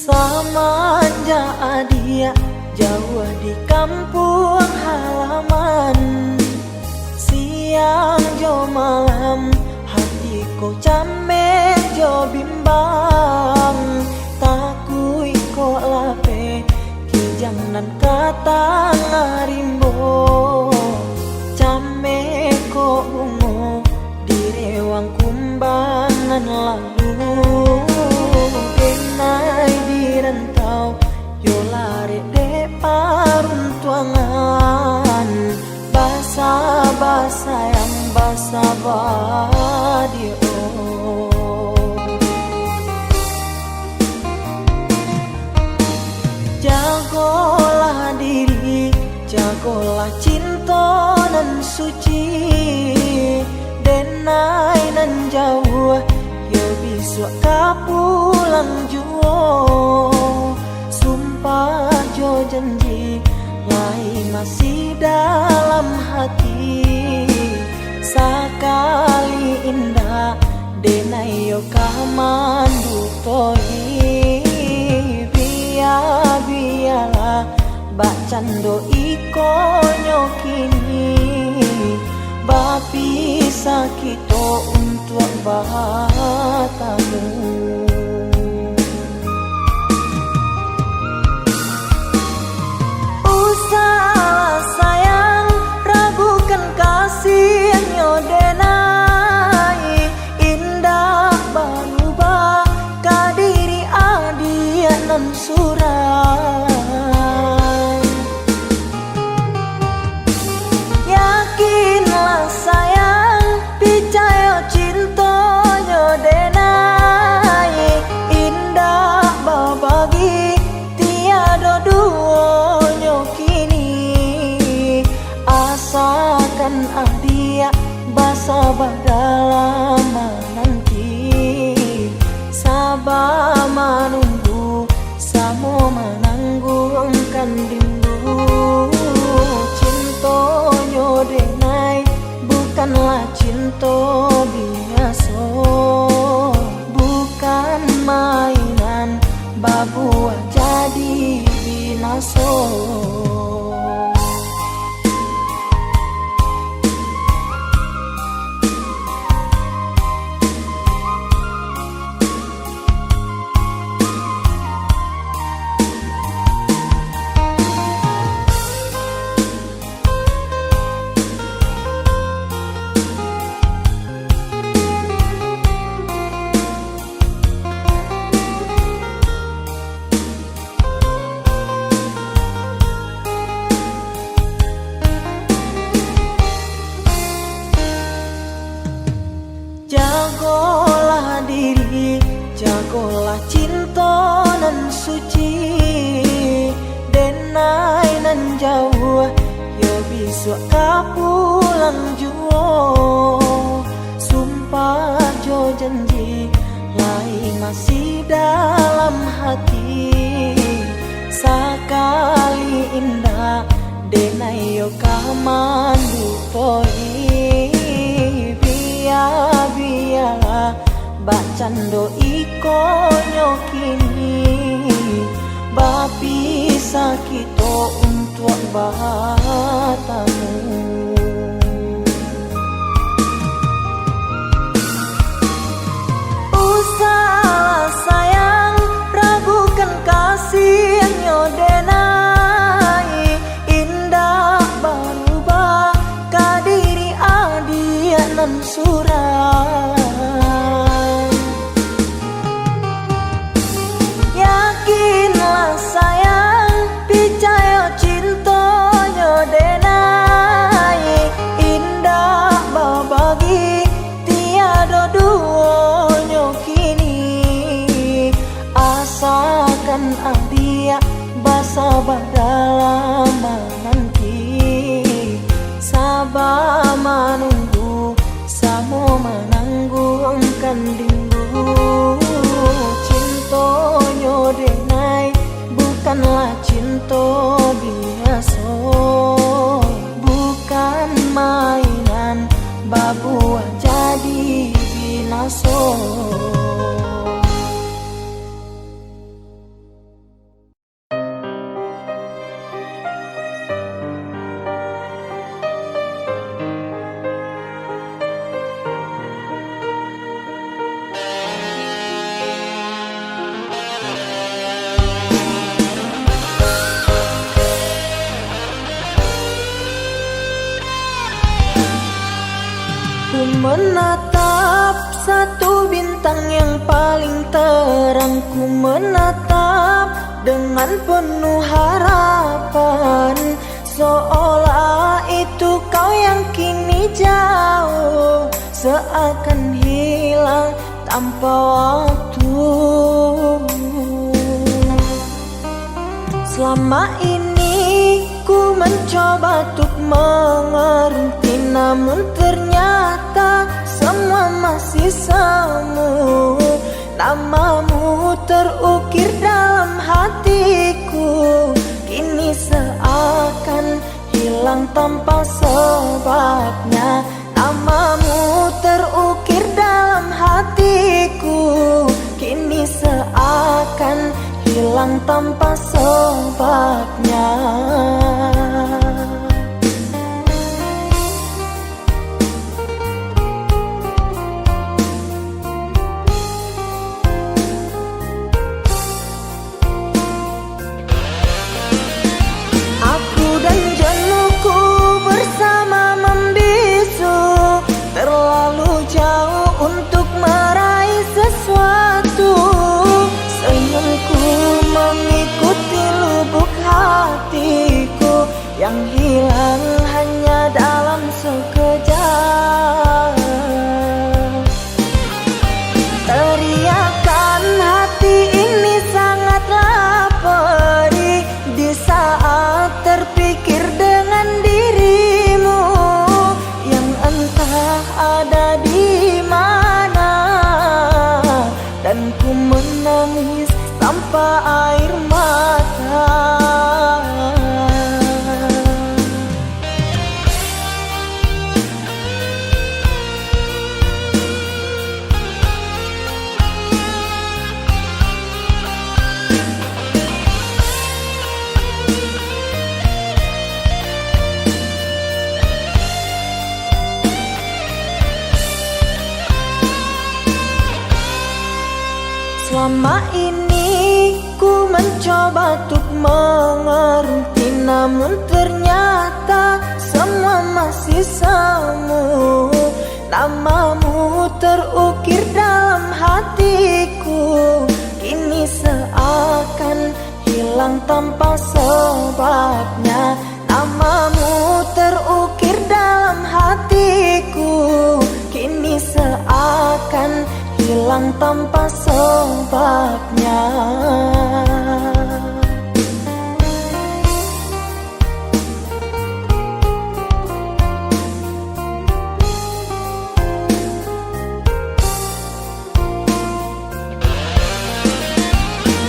Semenjak adia jauh di kampung halaman, siang jo malam hatiku camet jo bimbang. Takui ko lape kijang nan kata ngarimbo, camet ko bungo di rewang kumbangan lalu. Denai di rantau yo lari de paruntuangan, basa-basa yang basa badio. Jagolah diri, jagolah cinta nan suci, denai nan jauh yo bisa kapulang juo. Sumpah jo janji lai masih dalam hati, sakali indah denai yo kamandu toi. Biarlah bacando iko nyokini, bapi sakito untuk batamu. Usahlah sayang ragukan kasihnya denai, indah berubah kadiri adia nan surai. Yakinlah sayang, percaya cintanya denai, binaso. Jagolah diri, jagolah cinta nan suci, denai nan jauh, yo bisa kapulang juo. Sumpah jo janji, lai masih dalam hati. Sakali indah, denai yo kamandu poi. Biya bacando iko nyokini bapi sakito untuk batamu. Usah sayang ragukan kasih nyodenai indah berubah kadiri adia nan surai. Yakinlah sayang percaya cinta nyodenai indah babagi tiada duanya kini. Asakan adia basabah dalam menanti, sabar menunggu samo menanggungkan rindu. Cinta nyodenai bukanlah cinta biasa, bukan mainan babuah jadi binaso. Ku menatap satu bintang yang paling terang. Ku menatap dengan penuh harapan, seolah itu kau yang kini jauh, seakan hilang tanpa waktu. Selama ini ku mencoba untuk mengerti, namun ternyata semua masih semu. Namamu terukir dalam hatiku, kini seakan hilang tanpa sebabnya. Namamu terukir dalam hatiku, kini seakan hilang tanpa sebabnya. Aku dan jenuhku bersama membisu, terlalu jauh untuk meraih sesuatu. Senyumku mengikuti lubuk hatiku yang hilang hanya dalam sekejap. Teriakan hati ini sangatlah perih di saat terpikir dengan dirimu yang entah ada di mana, dan ku menangis tanpa air mata. Selama ini ku mencoba untuk mengerti, namun ternyata semua masih semu. Namamu terukir dalam hatiku, kini seakan hilang tanpa sebabnya. Namamu terukir dalam hatiku, kini seakan hilang tanpa sebabnya.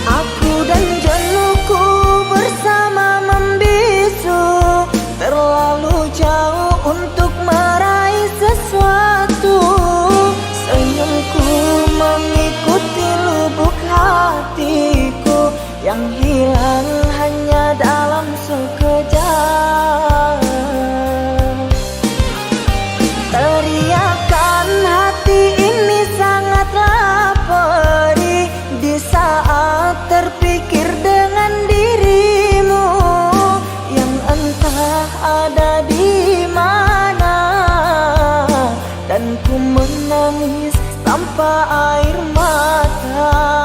Aku dan jenuhku bersama membisu, terlalu jauh untuk meraih sesuatu. Senyumku mengikuti lubuk hatiku yang hilang hanya dalam sekejap. Teriakan hati ini sangatlah perih di saat terpikir dengan dirimu yang entah ada di mana, dan ku menangis tanpa air mata.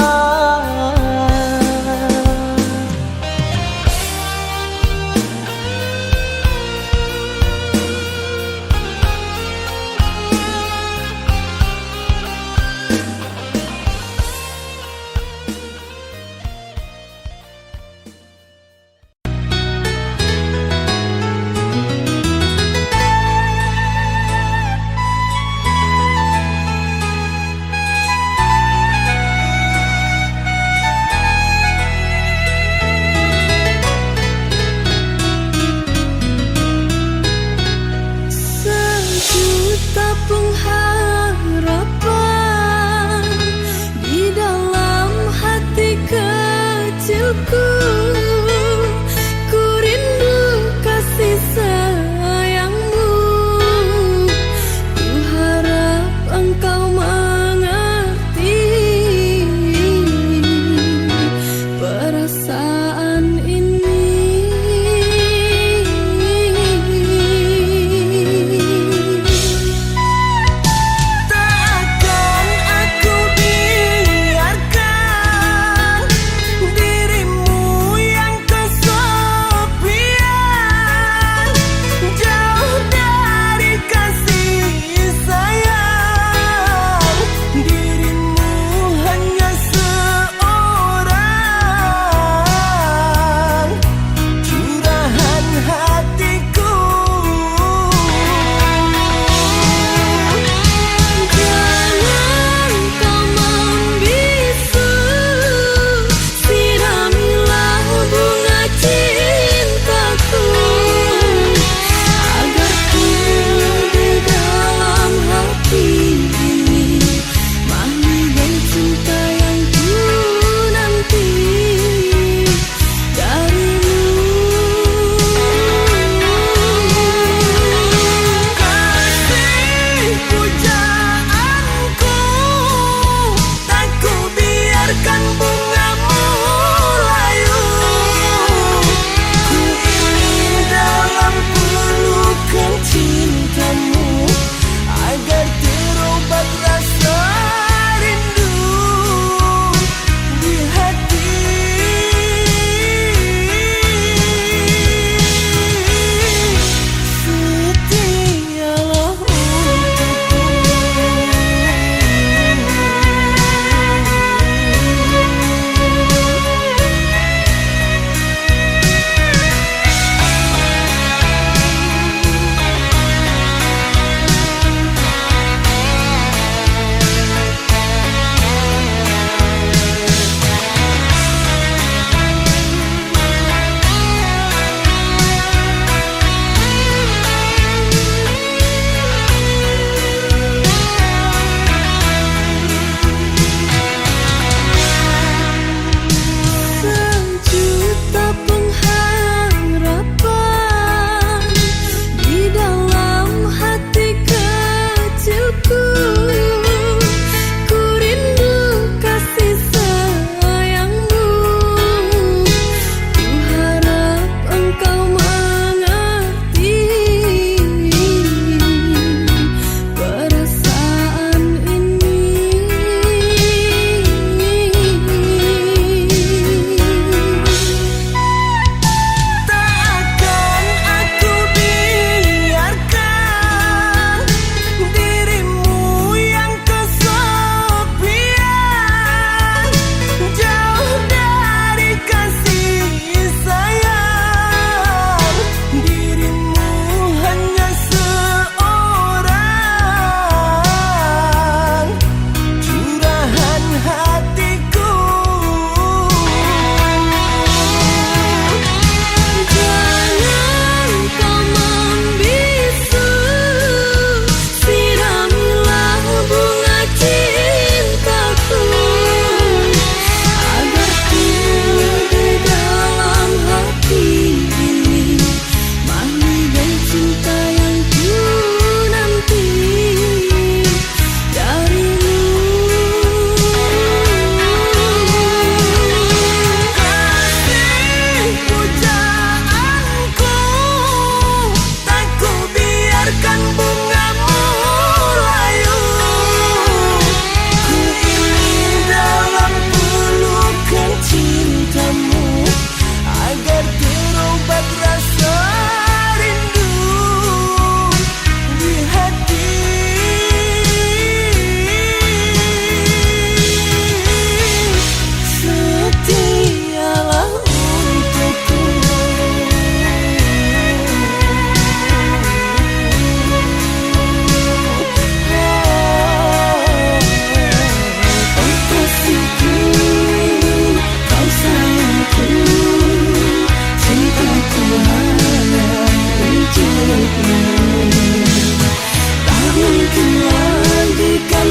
Sejuta pengharapan di dalam hati kecilku. Ku rindu kasih sayangmu. Ku harap engkau mengerti perasaan ini.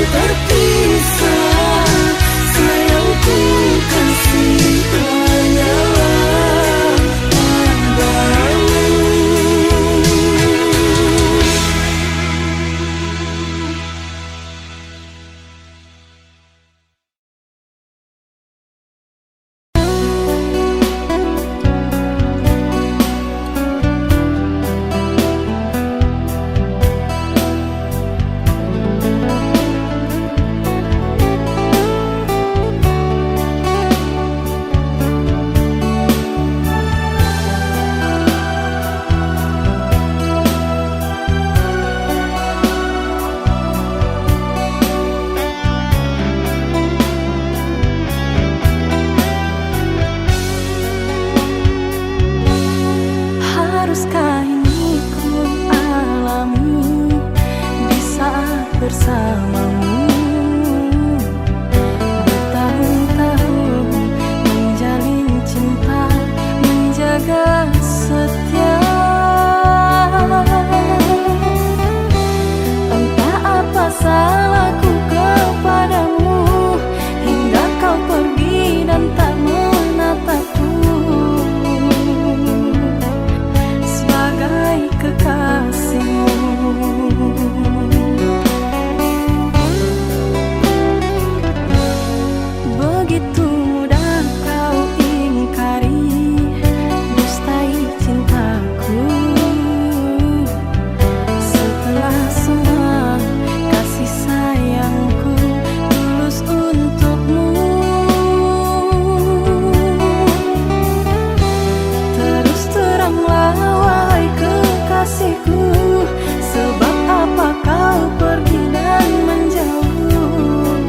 terpisah, sayangku kasih hanyalah padamu. Haruskah ini ku alami di saat bersamamu? Bertahun-tahun menjalin cinta, menjaga setia. Entah apa salahku kepadamu, hingga kau pergi dan tak menatapku sebagai kekasihmu. Begitu mudah kau ingkari, dustai cintaku. Setelah semua kasih sayangku tulus untukmu, terus teranglah wahai kekasihku, sebab apa kau pergi dan menjauh,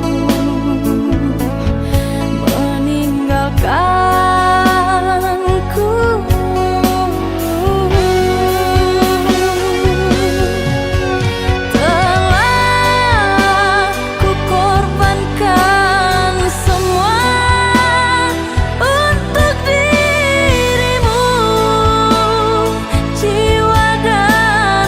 meninggalkanku. Telah ku korbankan semua untuk dirimu, jiwa dan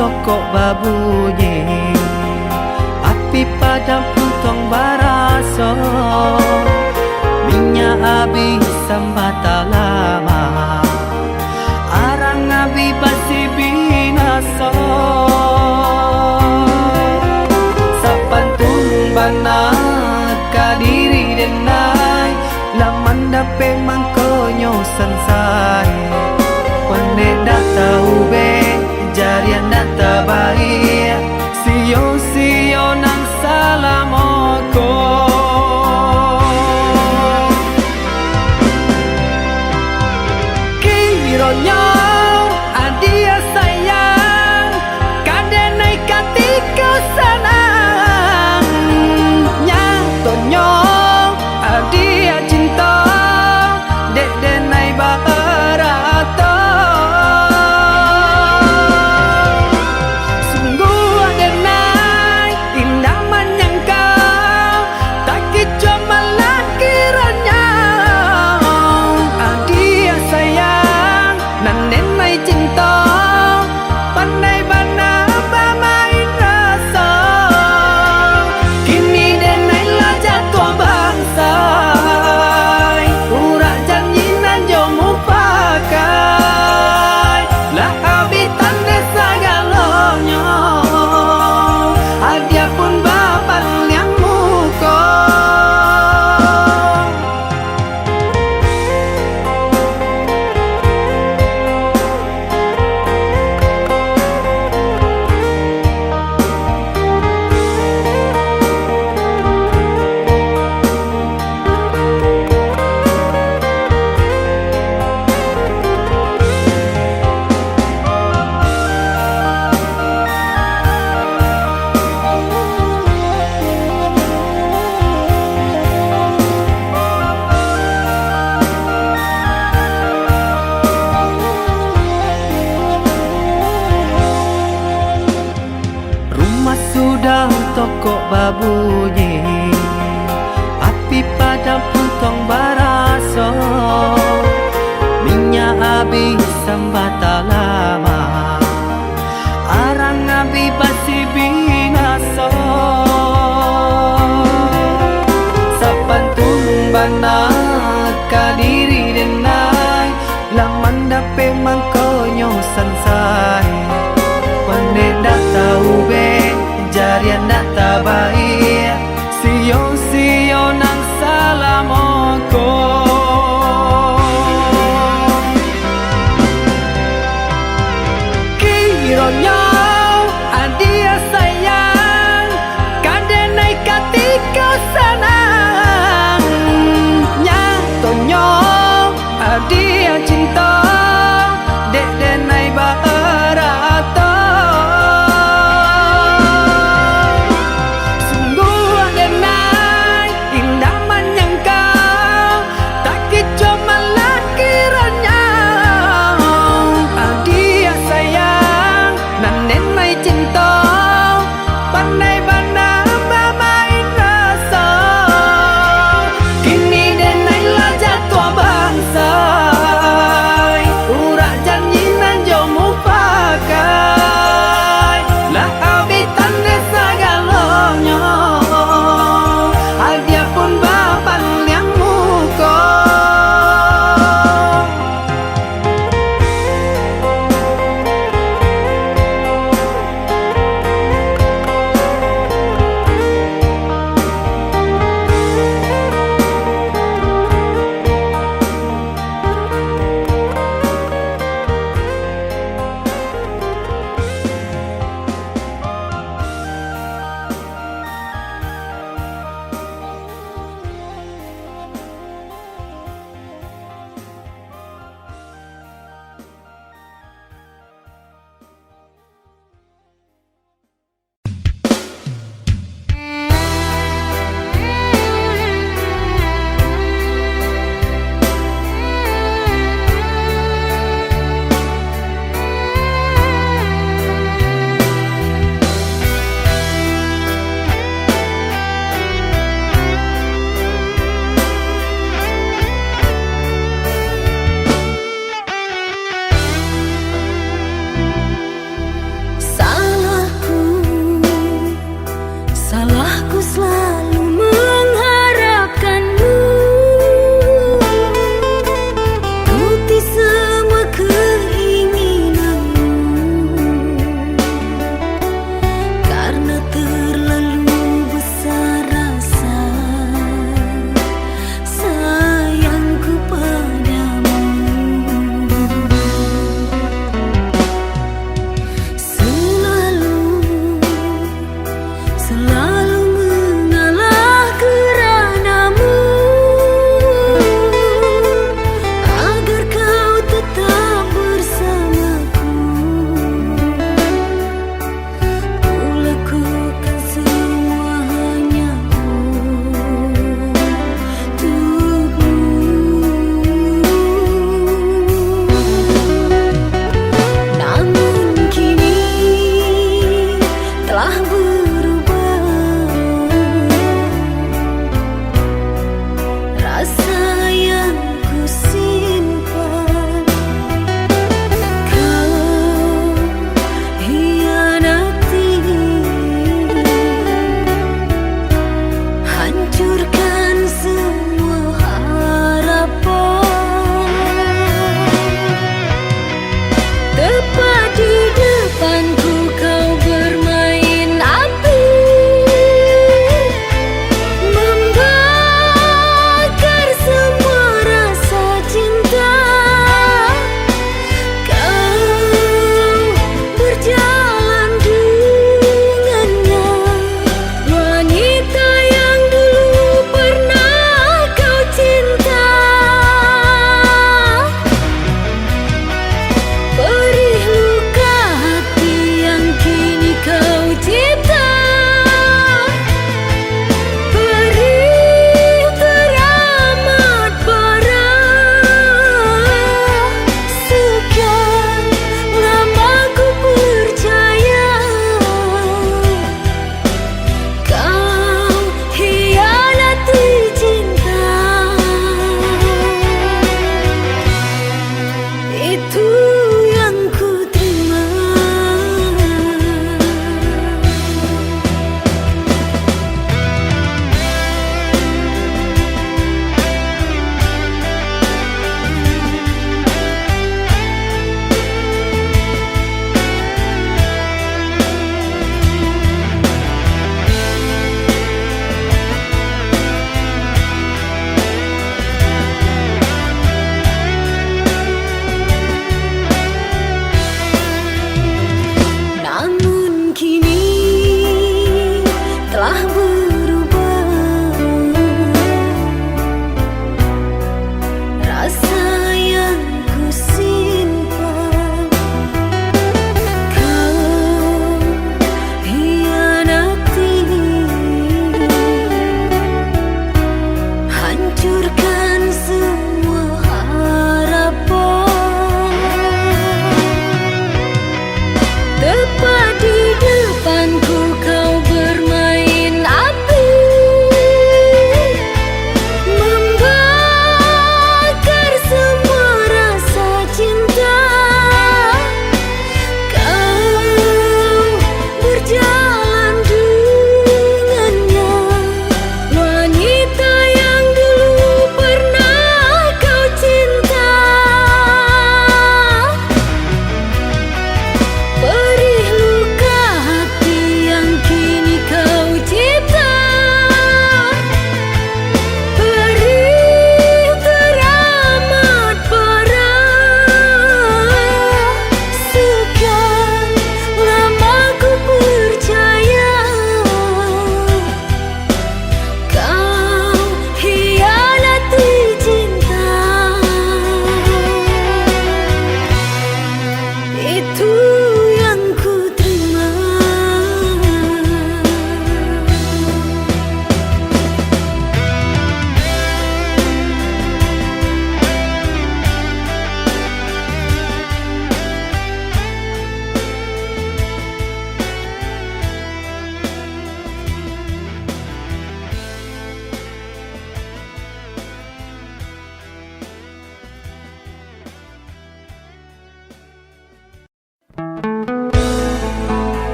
toko babunyi, api padam puntong baraso, minyak habis sambata lama, arang abi basi binaso. Sapantun banat kadiri denai, laman dape mangkonyo sansai. Pande data ube, jarian data baik, sio nang salamoko. Kironyo adia sayang, kadenai katika sanang, nyatonyo adia cinta, dek denai barato. Sungguh adenai indah menyangkau, tak kicu malah kiranya. Adia sayang nan denai cinta, pandai bana bermain rasa. Kini denai lah jatuh bangsa, urak janji nan jomu pakai, lah habitan desa galonyo, adia pun bapak yang muko. Rumah sudah toko babunyi, api padam puntong baraso, minyak habis sambata lama, arang abi basi binaso. Sapantun banat kadiri denai, laman dape mangkonyo sansai. Pande data ube, jarian data baik, sio nang salamoko. Kironyo adia sayang, kadenai katika sanang, nyatonyo adia cinta, dek denai barato. Sungguh adenai indah menyangkau, tak kicu malah kiranya. Adia sayang nan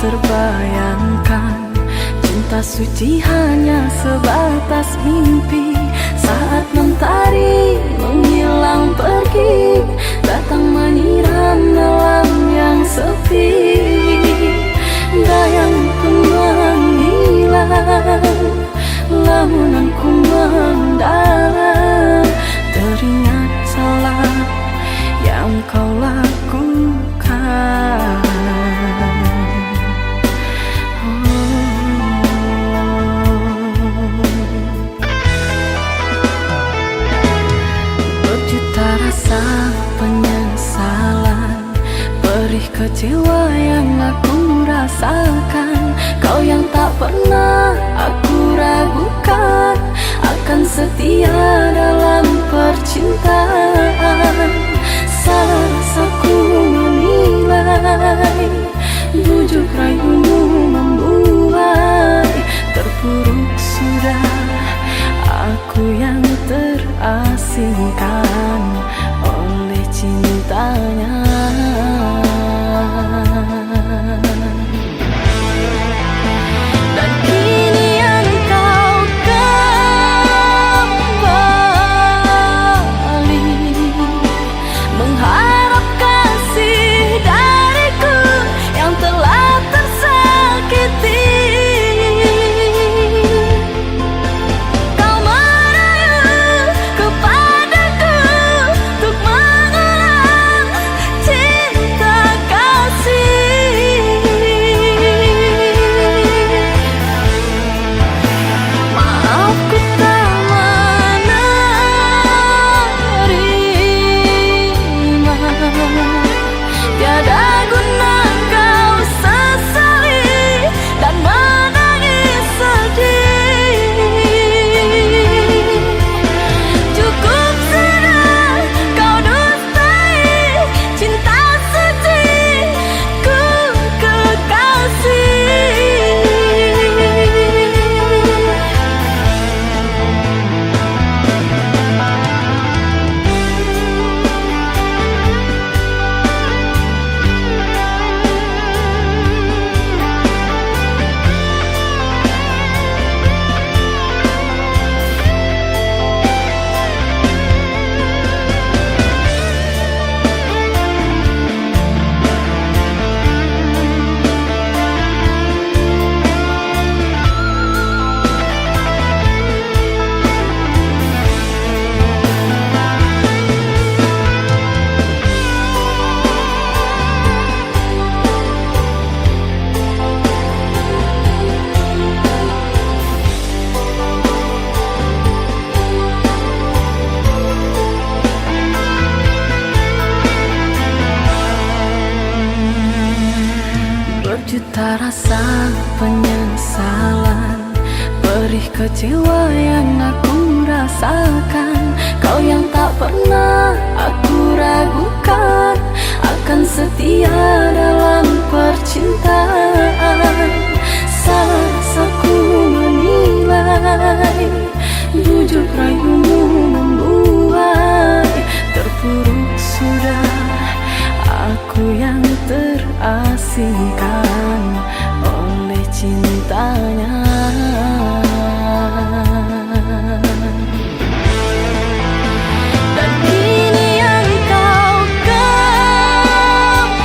terbayangkan. Cinta suci hanya sebatas mimpi. Saat mentari menghilang pergi, datang menyiram dalam yang sepi. Bayangku menghilang, lamunanku mendalam, teringat salah yang kau lakukan. Berjuta rasa penyesalan, perih kecewa yang aku rasakan. Kau yang tak pernah aku ragukan, akan setia dalam percintaan. Salah rasaku menilai, bujuk rayumu membuai. Terpuruk sudah aku yang terasingkan oleh cintanya. Dan kini engkau kembali, mengharap kasih dariku yang telah tersakiti. Kau merayu kepadaku untuk mengulang cinta kasih. Maaf ku tak menerima, tiada guna kau sesali dan menangis sedih. Cukup sudah kau dustai cinta suci ku kekasih. Berjuta rasa penyesalan, perih kecewa yang aku rasakan. Kau yang tak pernah aku ragukan, akan setia dalam percintaan. Salah rasaku menilai, bujuk rayumu membuai. Terpuruk sudah aku yang terasingkan oleh cintanya. Dan kini engkau kembali,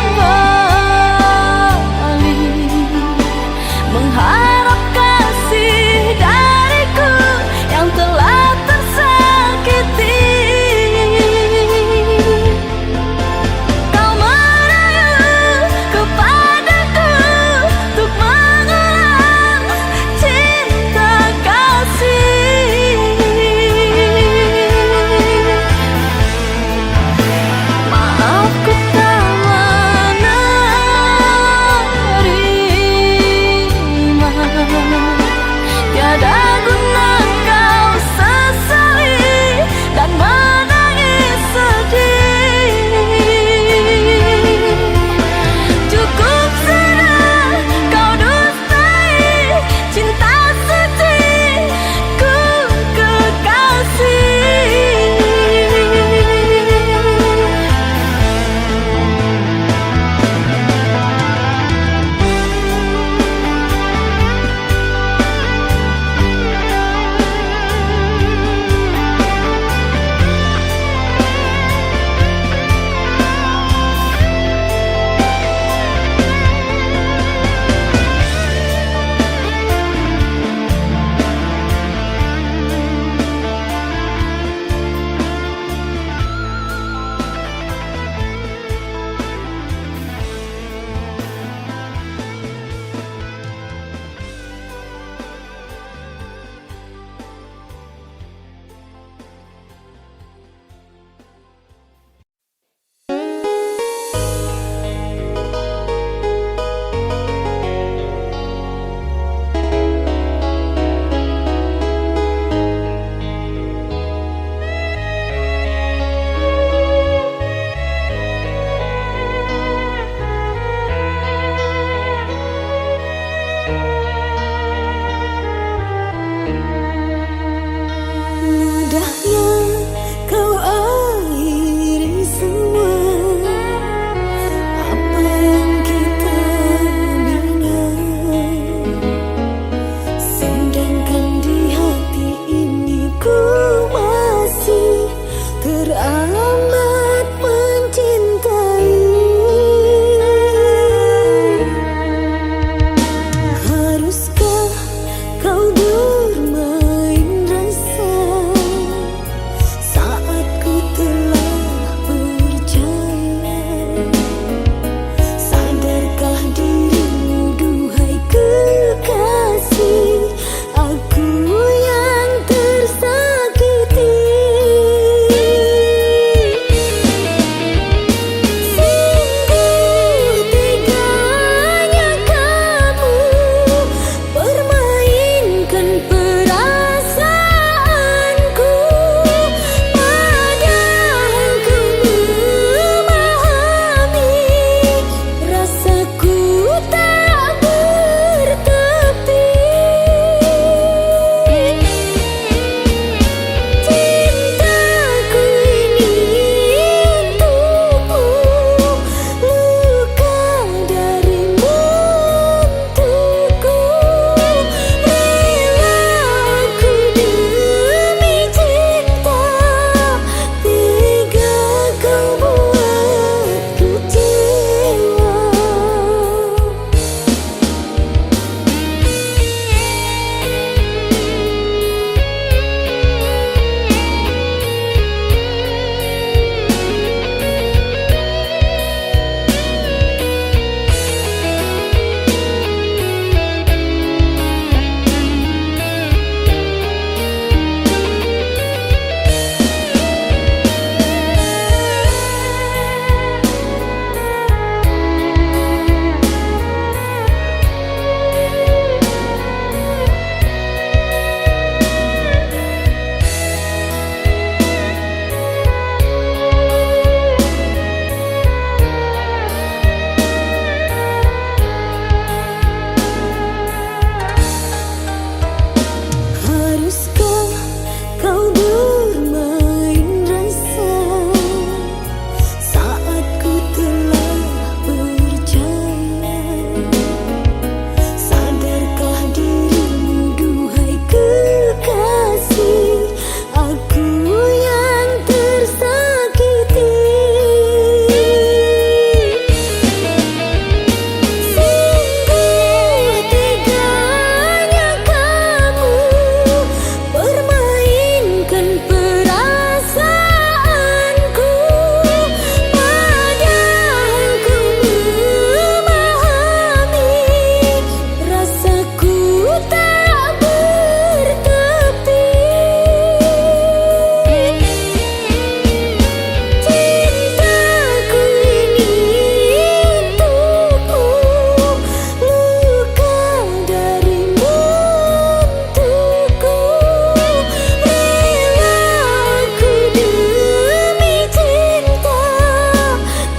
mengharap kasih Haruskah kau bermain rasa saat ku telah percaya? Sadarkah dirimu duhai kekasih, aku yang tersakiti. Sungguh teganya kamu permainkan perasaanku, padahal ku memahami rasaku tak bertepi. Cintaku ini untukmu, luka darimu untukku. Rela aku demi cinta,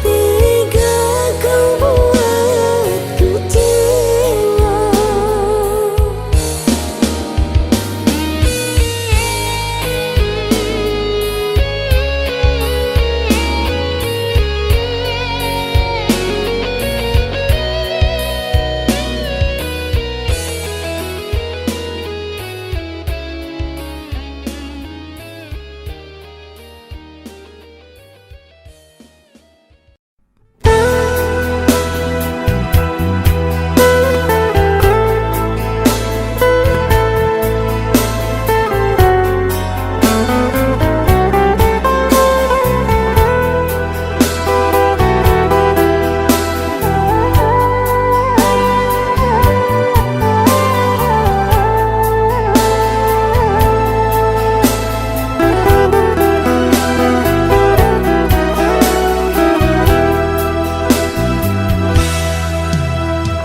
tega kau buatku kecewa.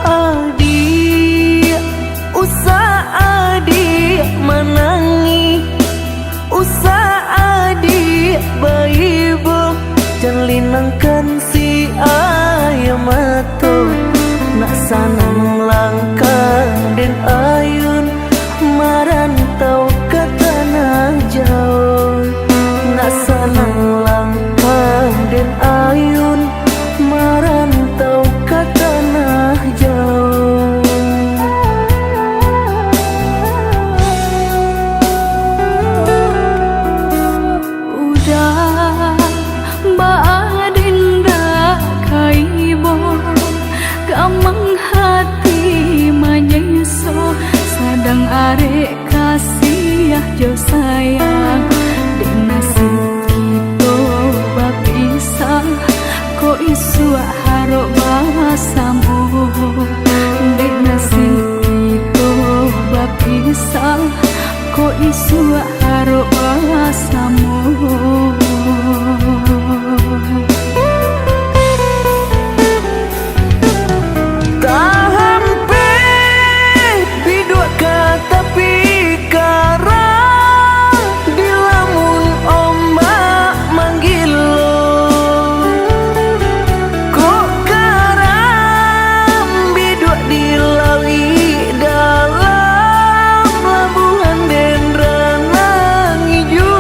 Adik, usah adik menangi, usah adik baibo, jangan linangkan si ayam mato. Nak sanang langkah dan ayun marantau ke tanah jauh. Nak sanang langkah dan ayun marantau ke tanah jauh. Udah baadinda kaibo, gamang hati manyeso, sadang arek kasih jo sayang. Di nasib kita bapisah, ko isu harok bahasamu. Di nasib kita bapisah, ko isu harok bahasamu. Tak hampir bidua kata pikara, di lamun ombak manggil lo. Kok karam bidua dilawi dalam labuhan den ranang ijo.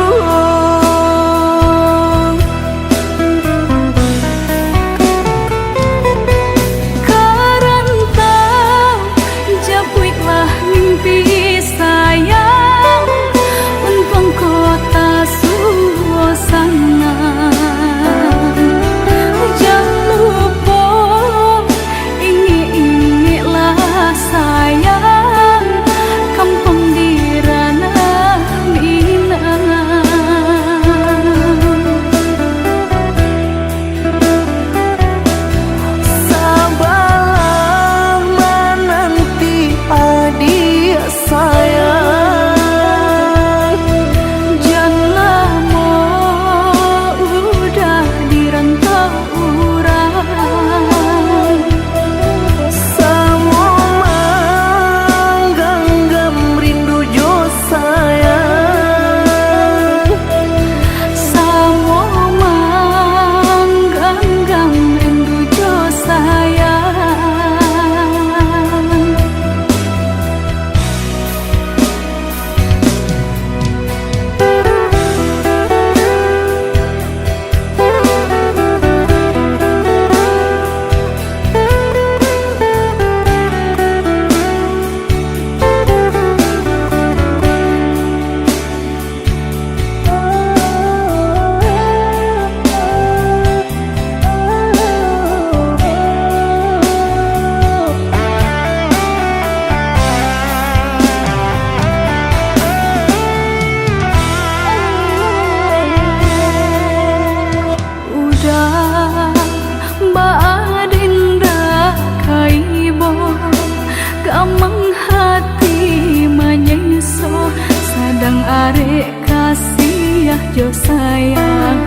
Sadang arek kasih jo sayang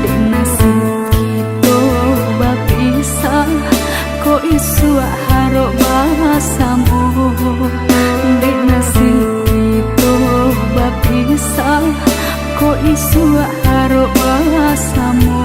di nasib kita bapisah ko isu harok basamu di nasib kita bapisah ko isu harok basamu.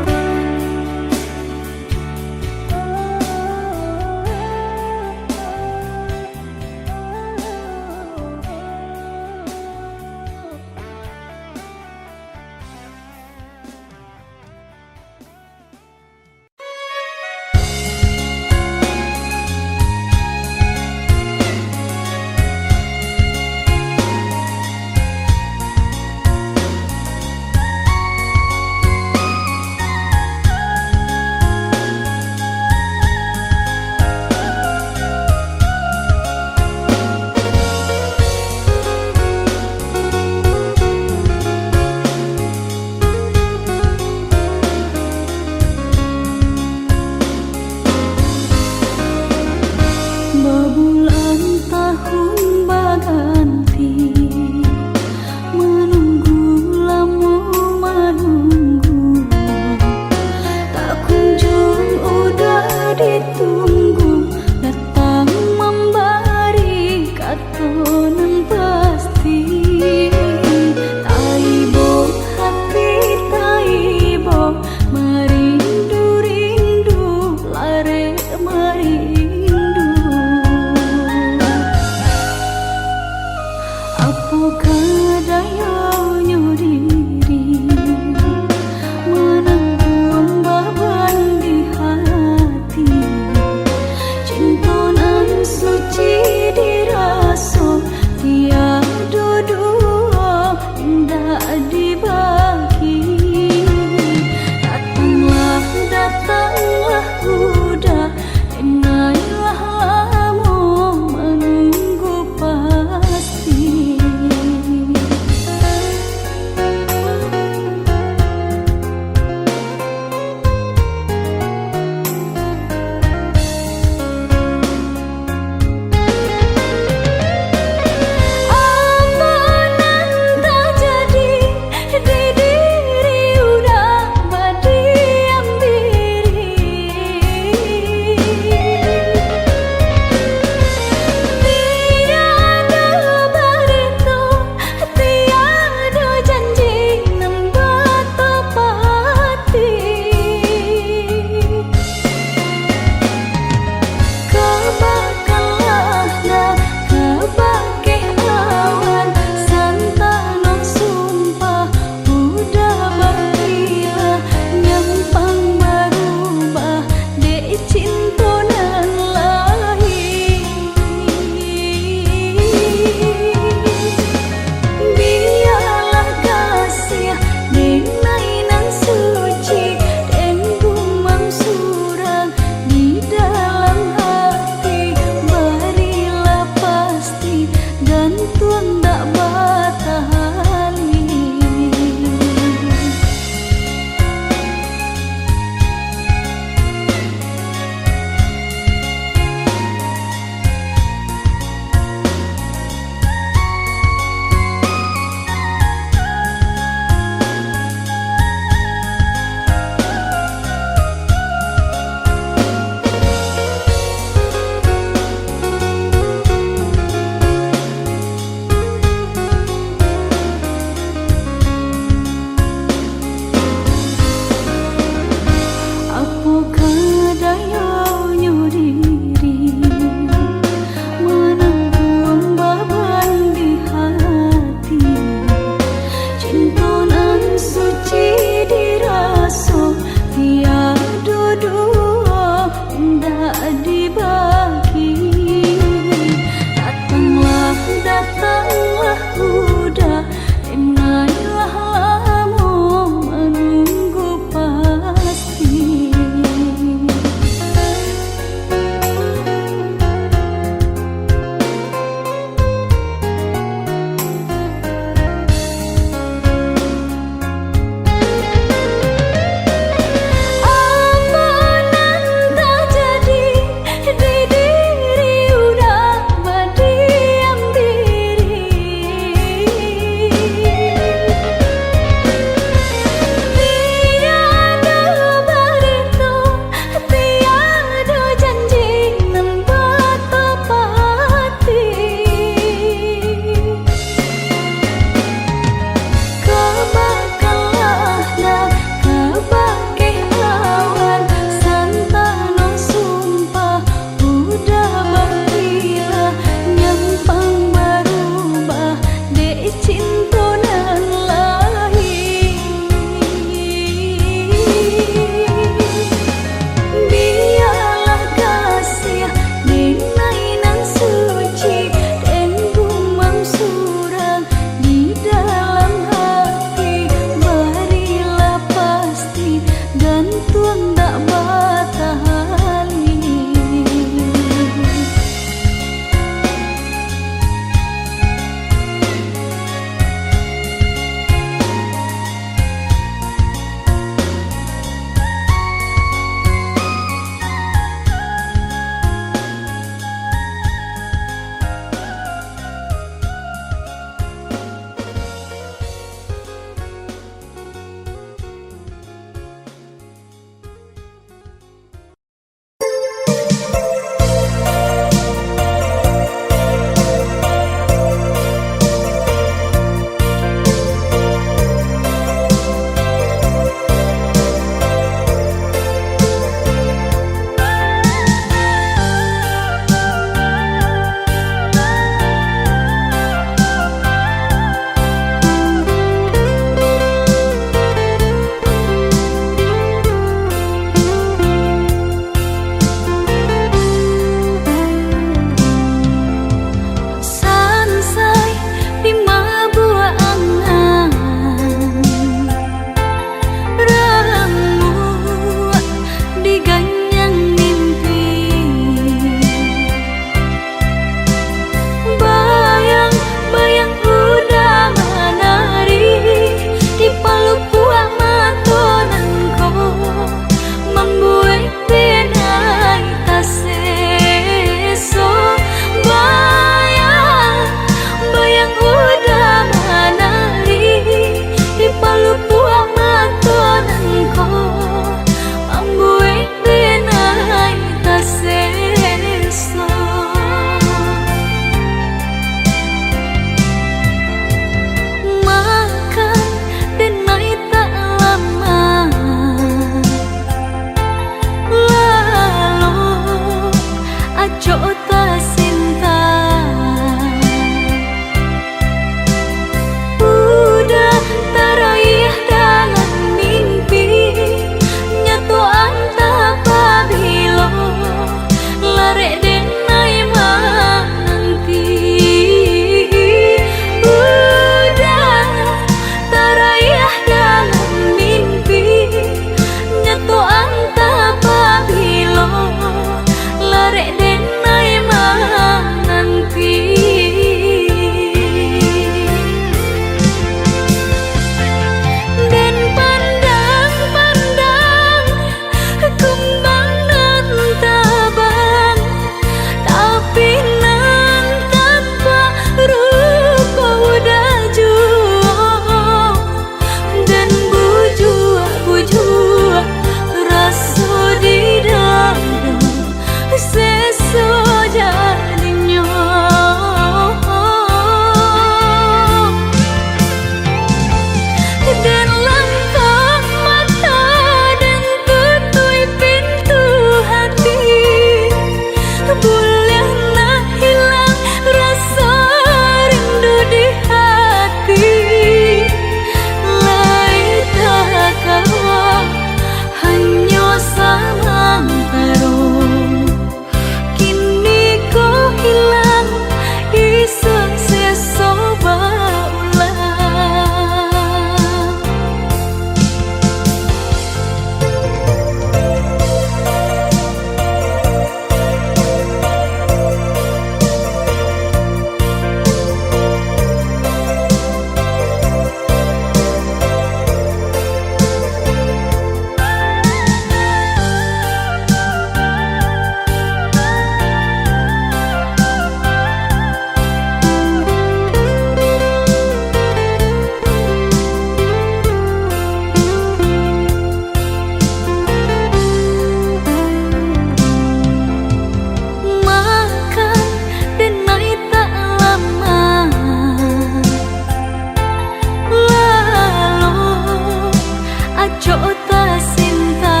aco ta cinta.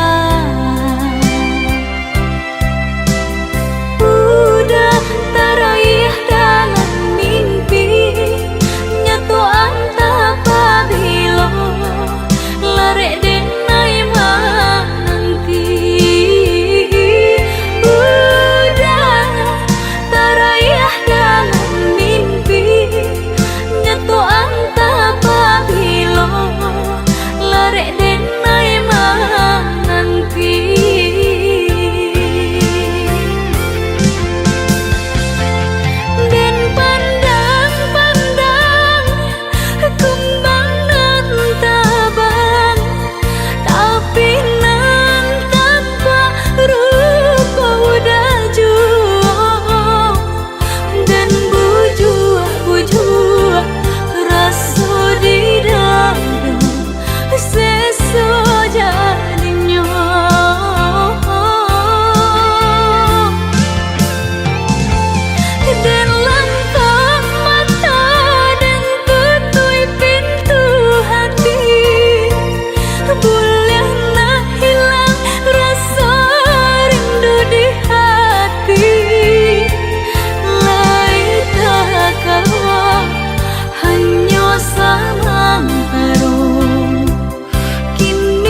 Udah teraih dalam mimpi, nyatuan tanpa bilo, lare denai nanti. Udah teraih dalam mimpi, nyatuan tanpa bilo, lare denai nanti. Den pandang-pandang kembang nan tabang, tapi nan tanpa rupa udah jauh. Dan bujua rasa di dada seso jadinya. Dan langkah mata dan tutui pintu hati, boleh nak hilang rasa rindu di hati. Lain tak kalah hanya samantara, kini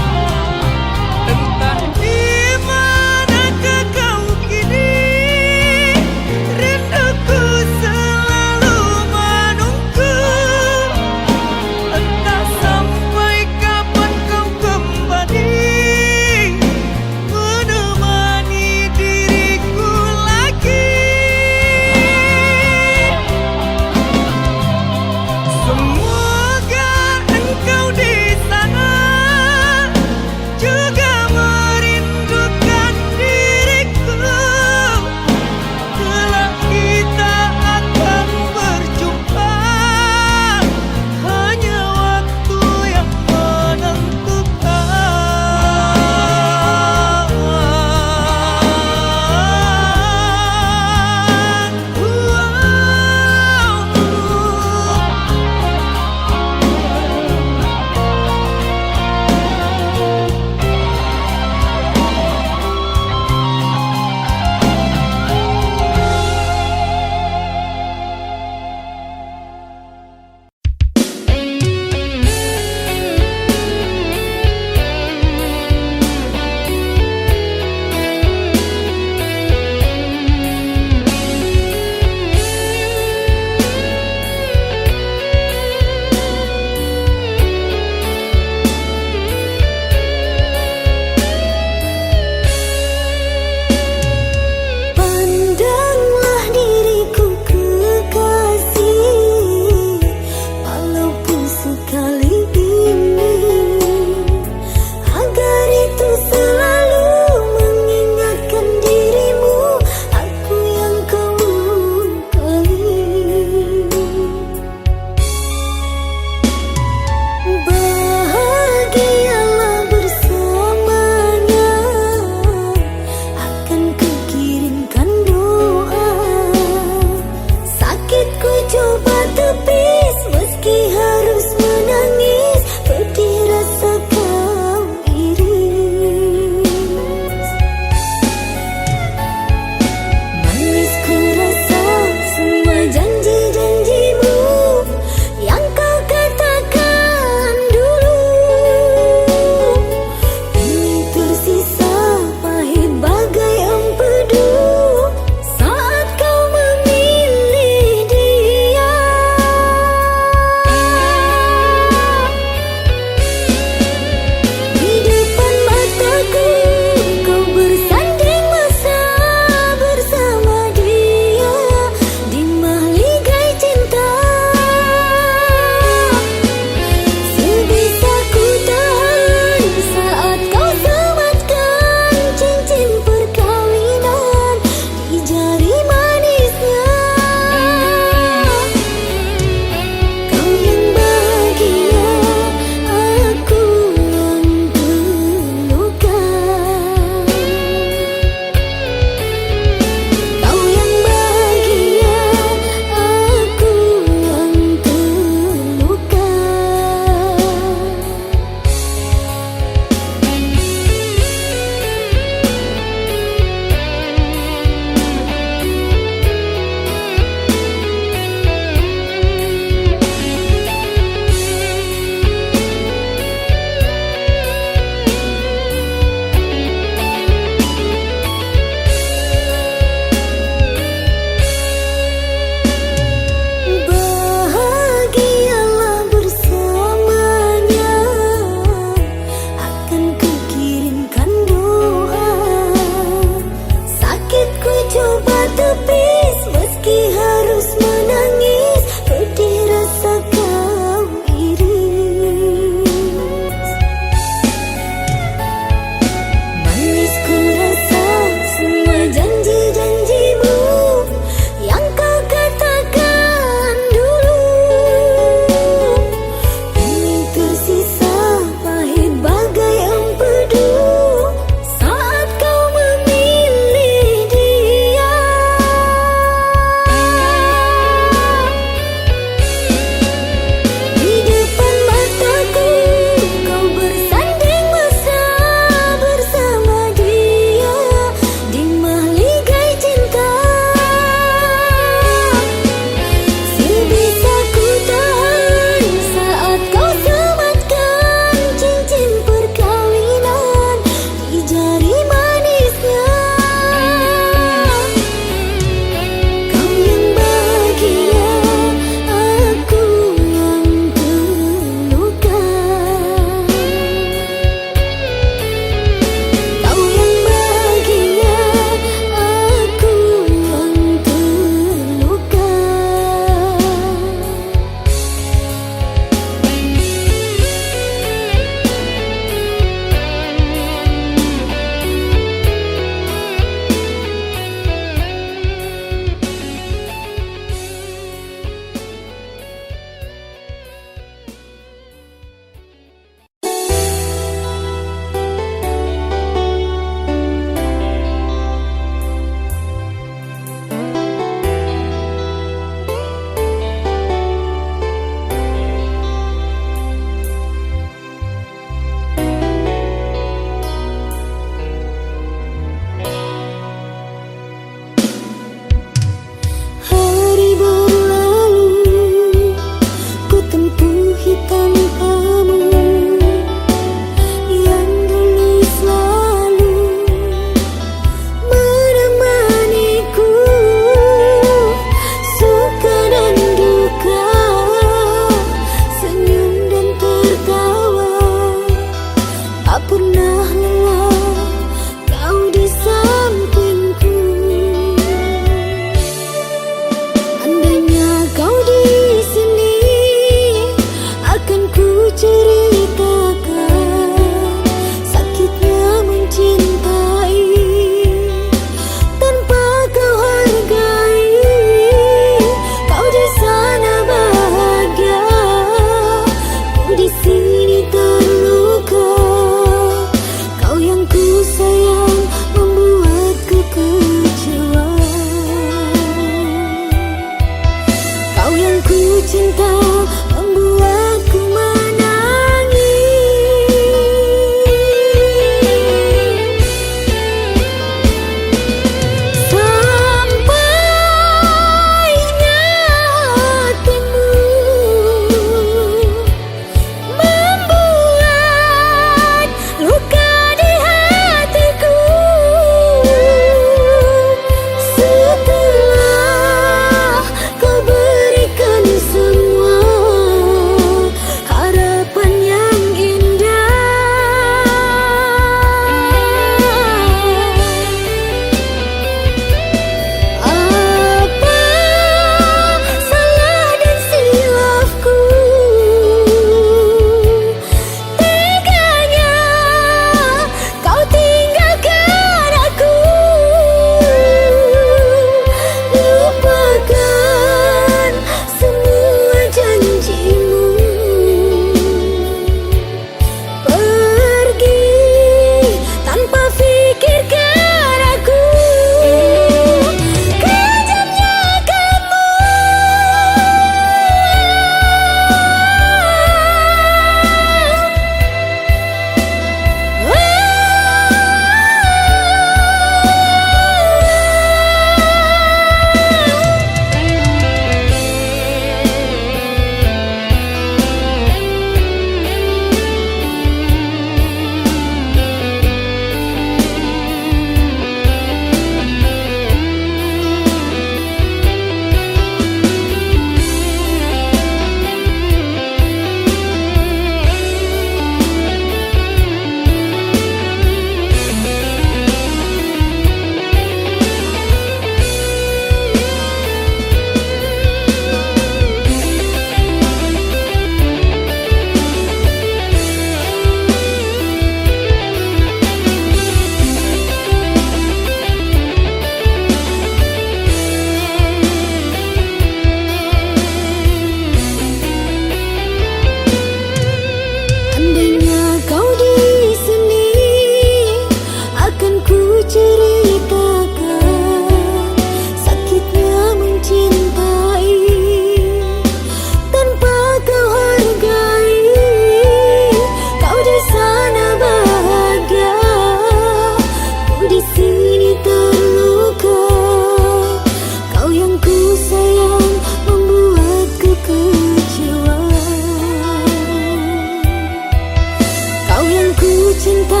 cinta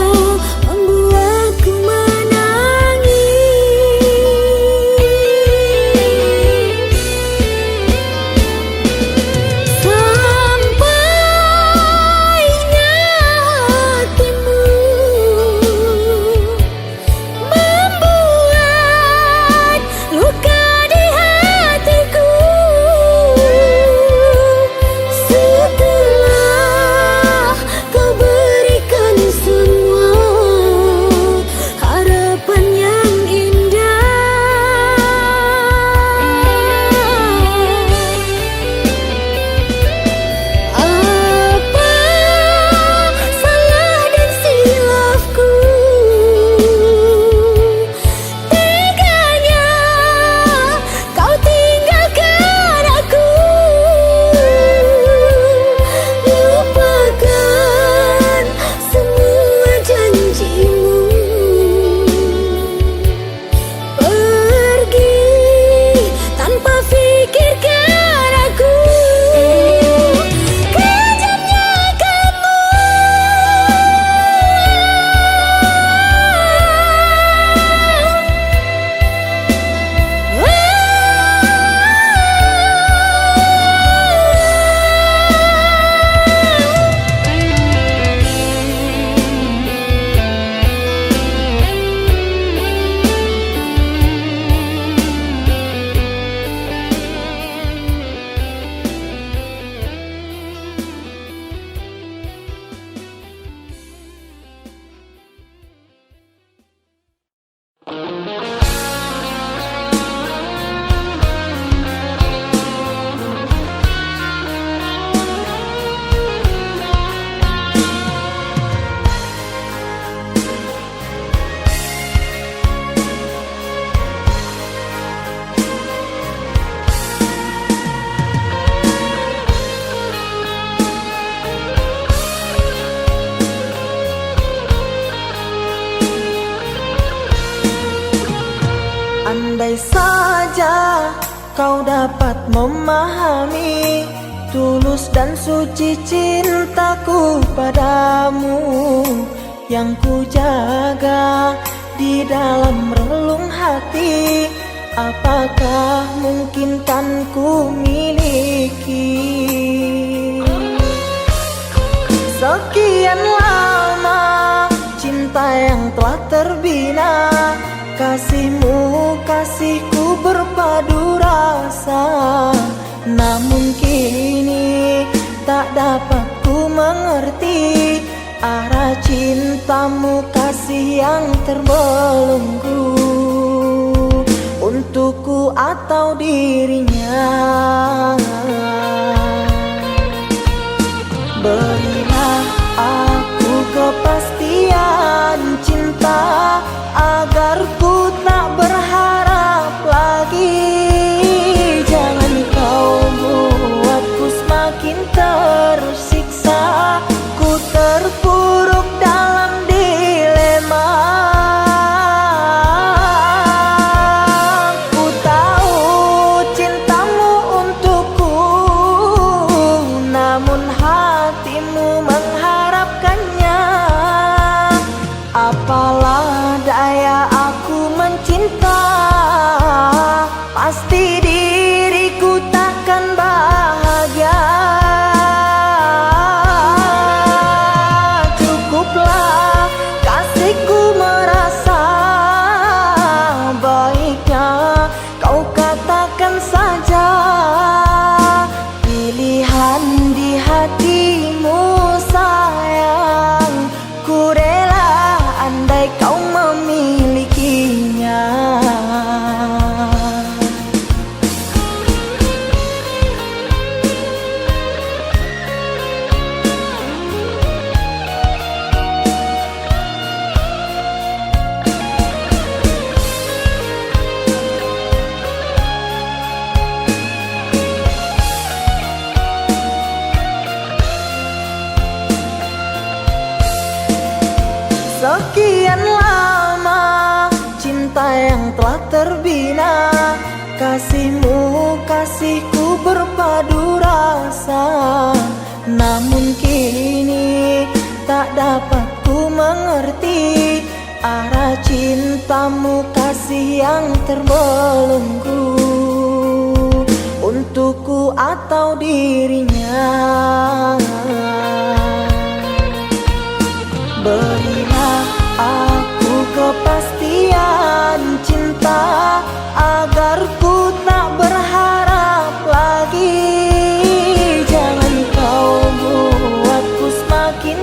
membuatku menangis. Sampainya hatimu membuat luka di hatiku. Setelah kau berikan semua harapan yang indah, apa salah dan silapku? Teganya kau tinggalkan aku. Lupakan semua janjimu, pergi tanpa pikirkan aku. Kejamnya kamu, andai saja kau dapat memahami tulus dan suci cintaku padamu yang ku jaga di dalam relung hati. Apakah mungkin kan ku miliki? Sekian lama cinta yang telah terbina, kasihmu kasihku berpadu rasa. Namun kini tak dapat ku mengerti arah cintamu, kasih yang terbelenggu untukku atau dirinya. Berilah aku kepastian cinta agar ku tak berharap lagi. Jangan kau buatku semakin tersiksa, ku terpuruk dalam dilema. Ku tahu cintamu untukku, namun hatimu mengharapkannya. Apalah daya aku mencinta, pasti diriku takkan bahagia. Cukuplah kasihku merasa, baiknya kau katakan saja pilihan di hatimu sayang. Ku rela andai kau memilikinya. Sekian lama cinta yang telah terbina, kasihmu kasihku berpadu rasa. Namun kini tak dapat ku ku mengerti arah cintamu, kasih yang terbelenggu untukku atau dirinya. Berilah aku kepastian cinta agar ku tak berharap lagi. Jangan kau buatku semakin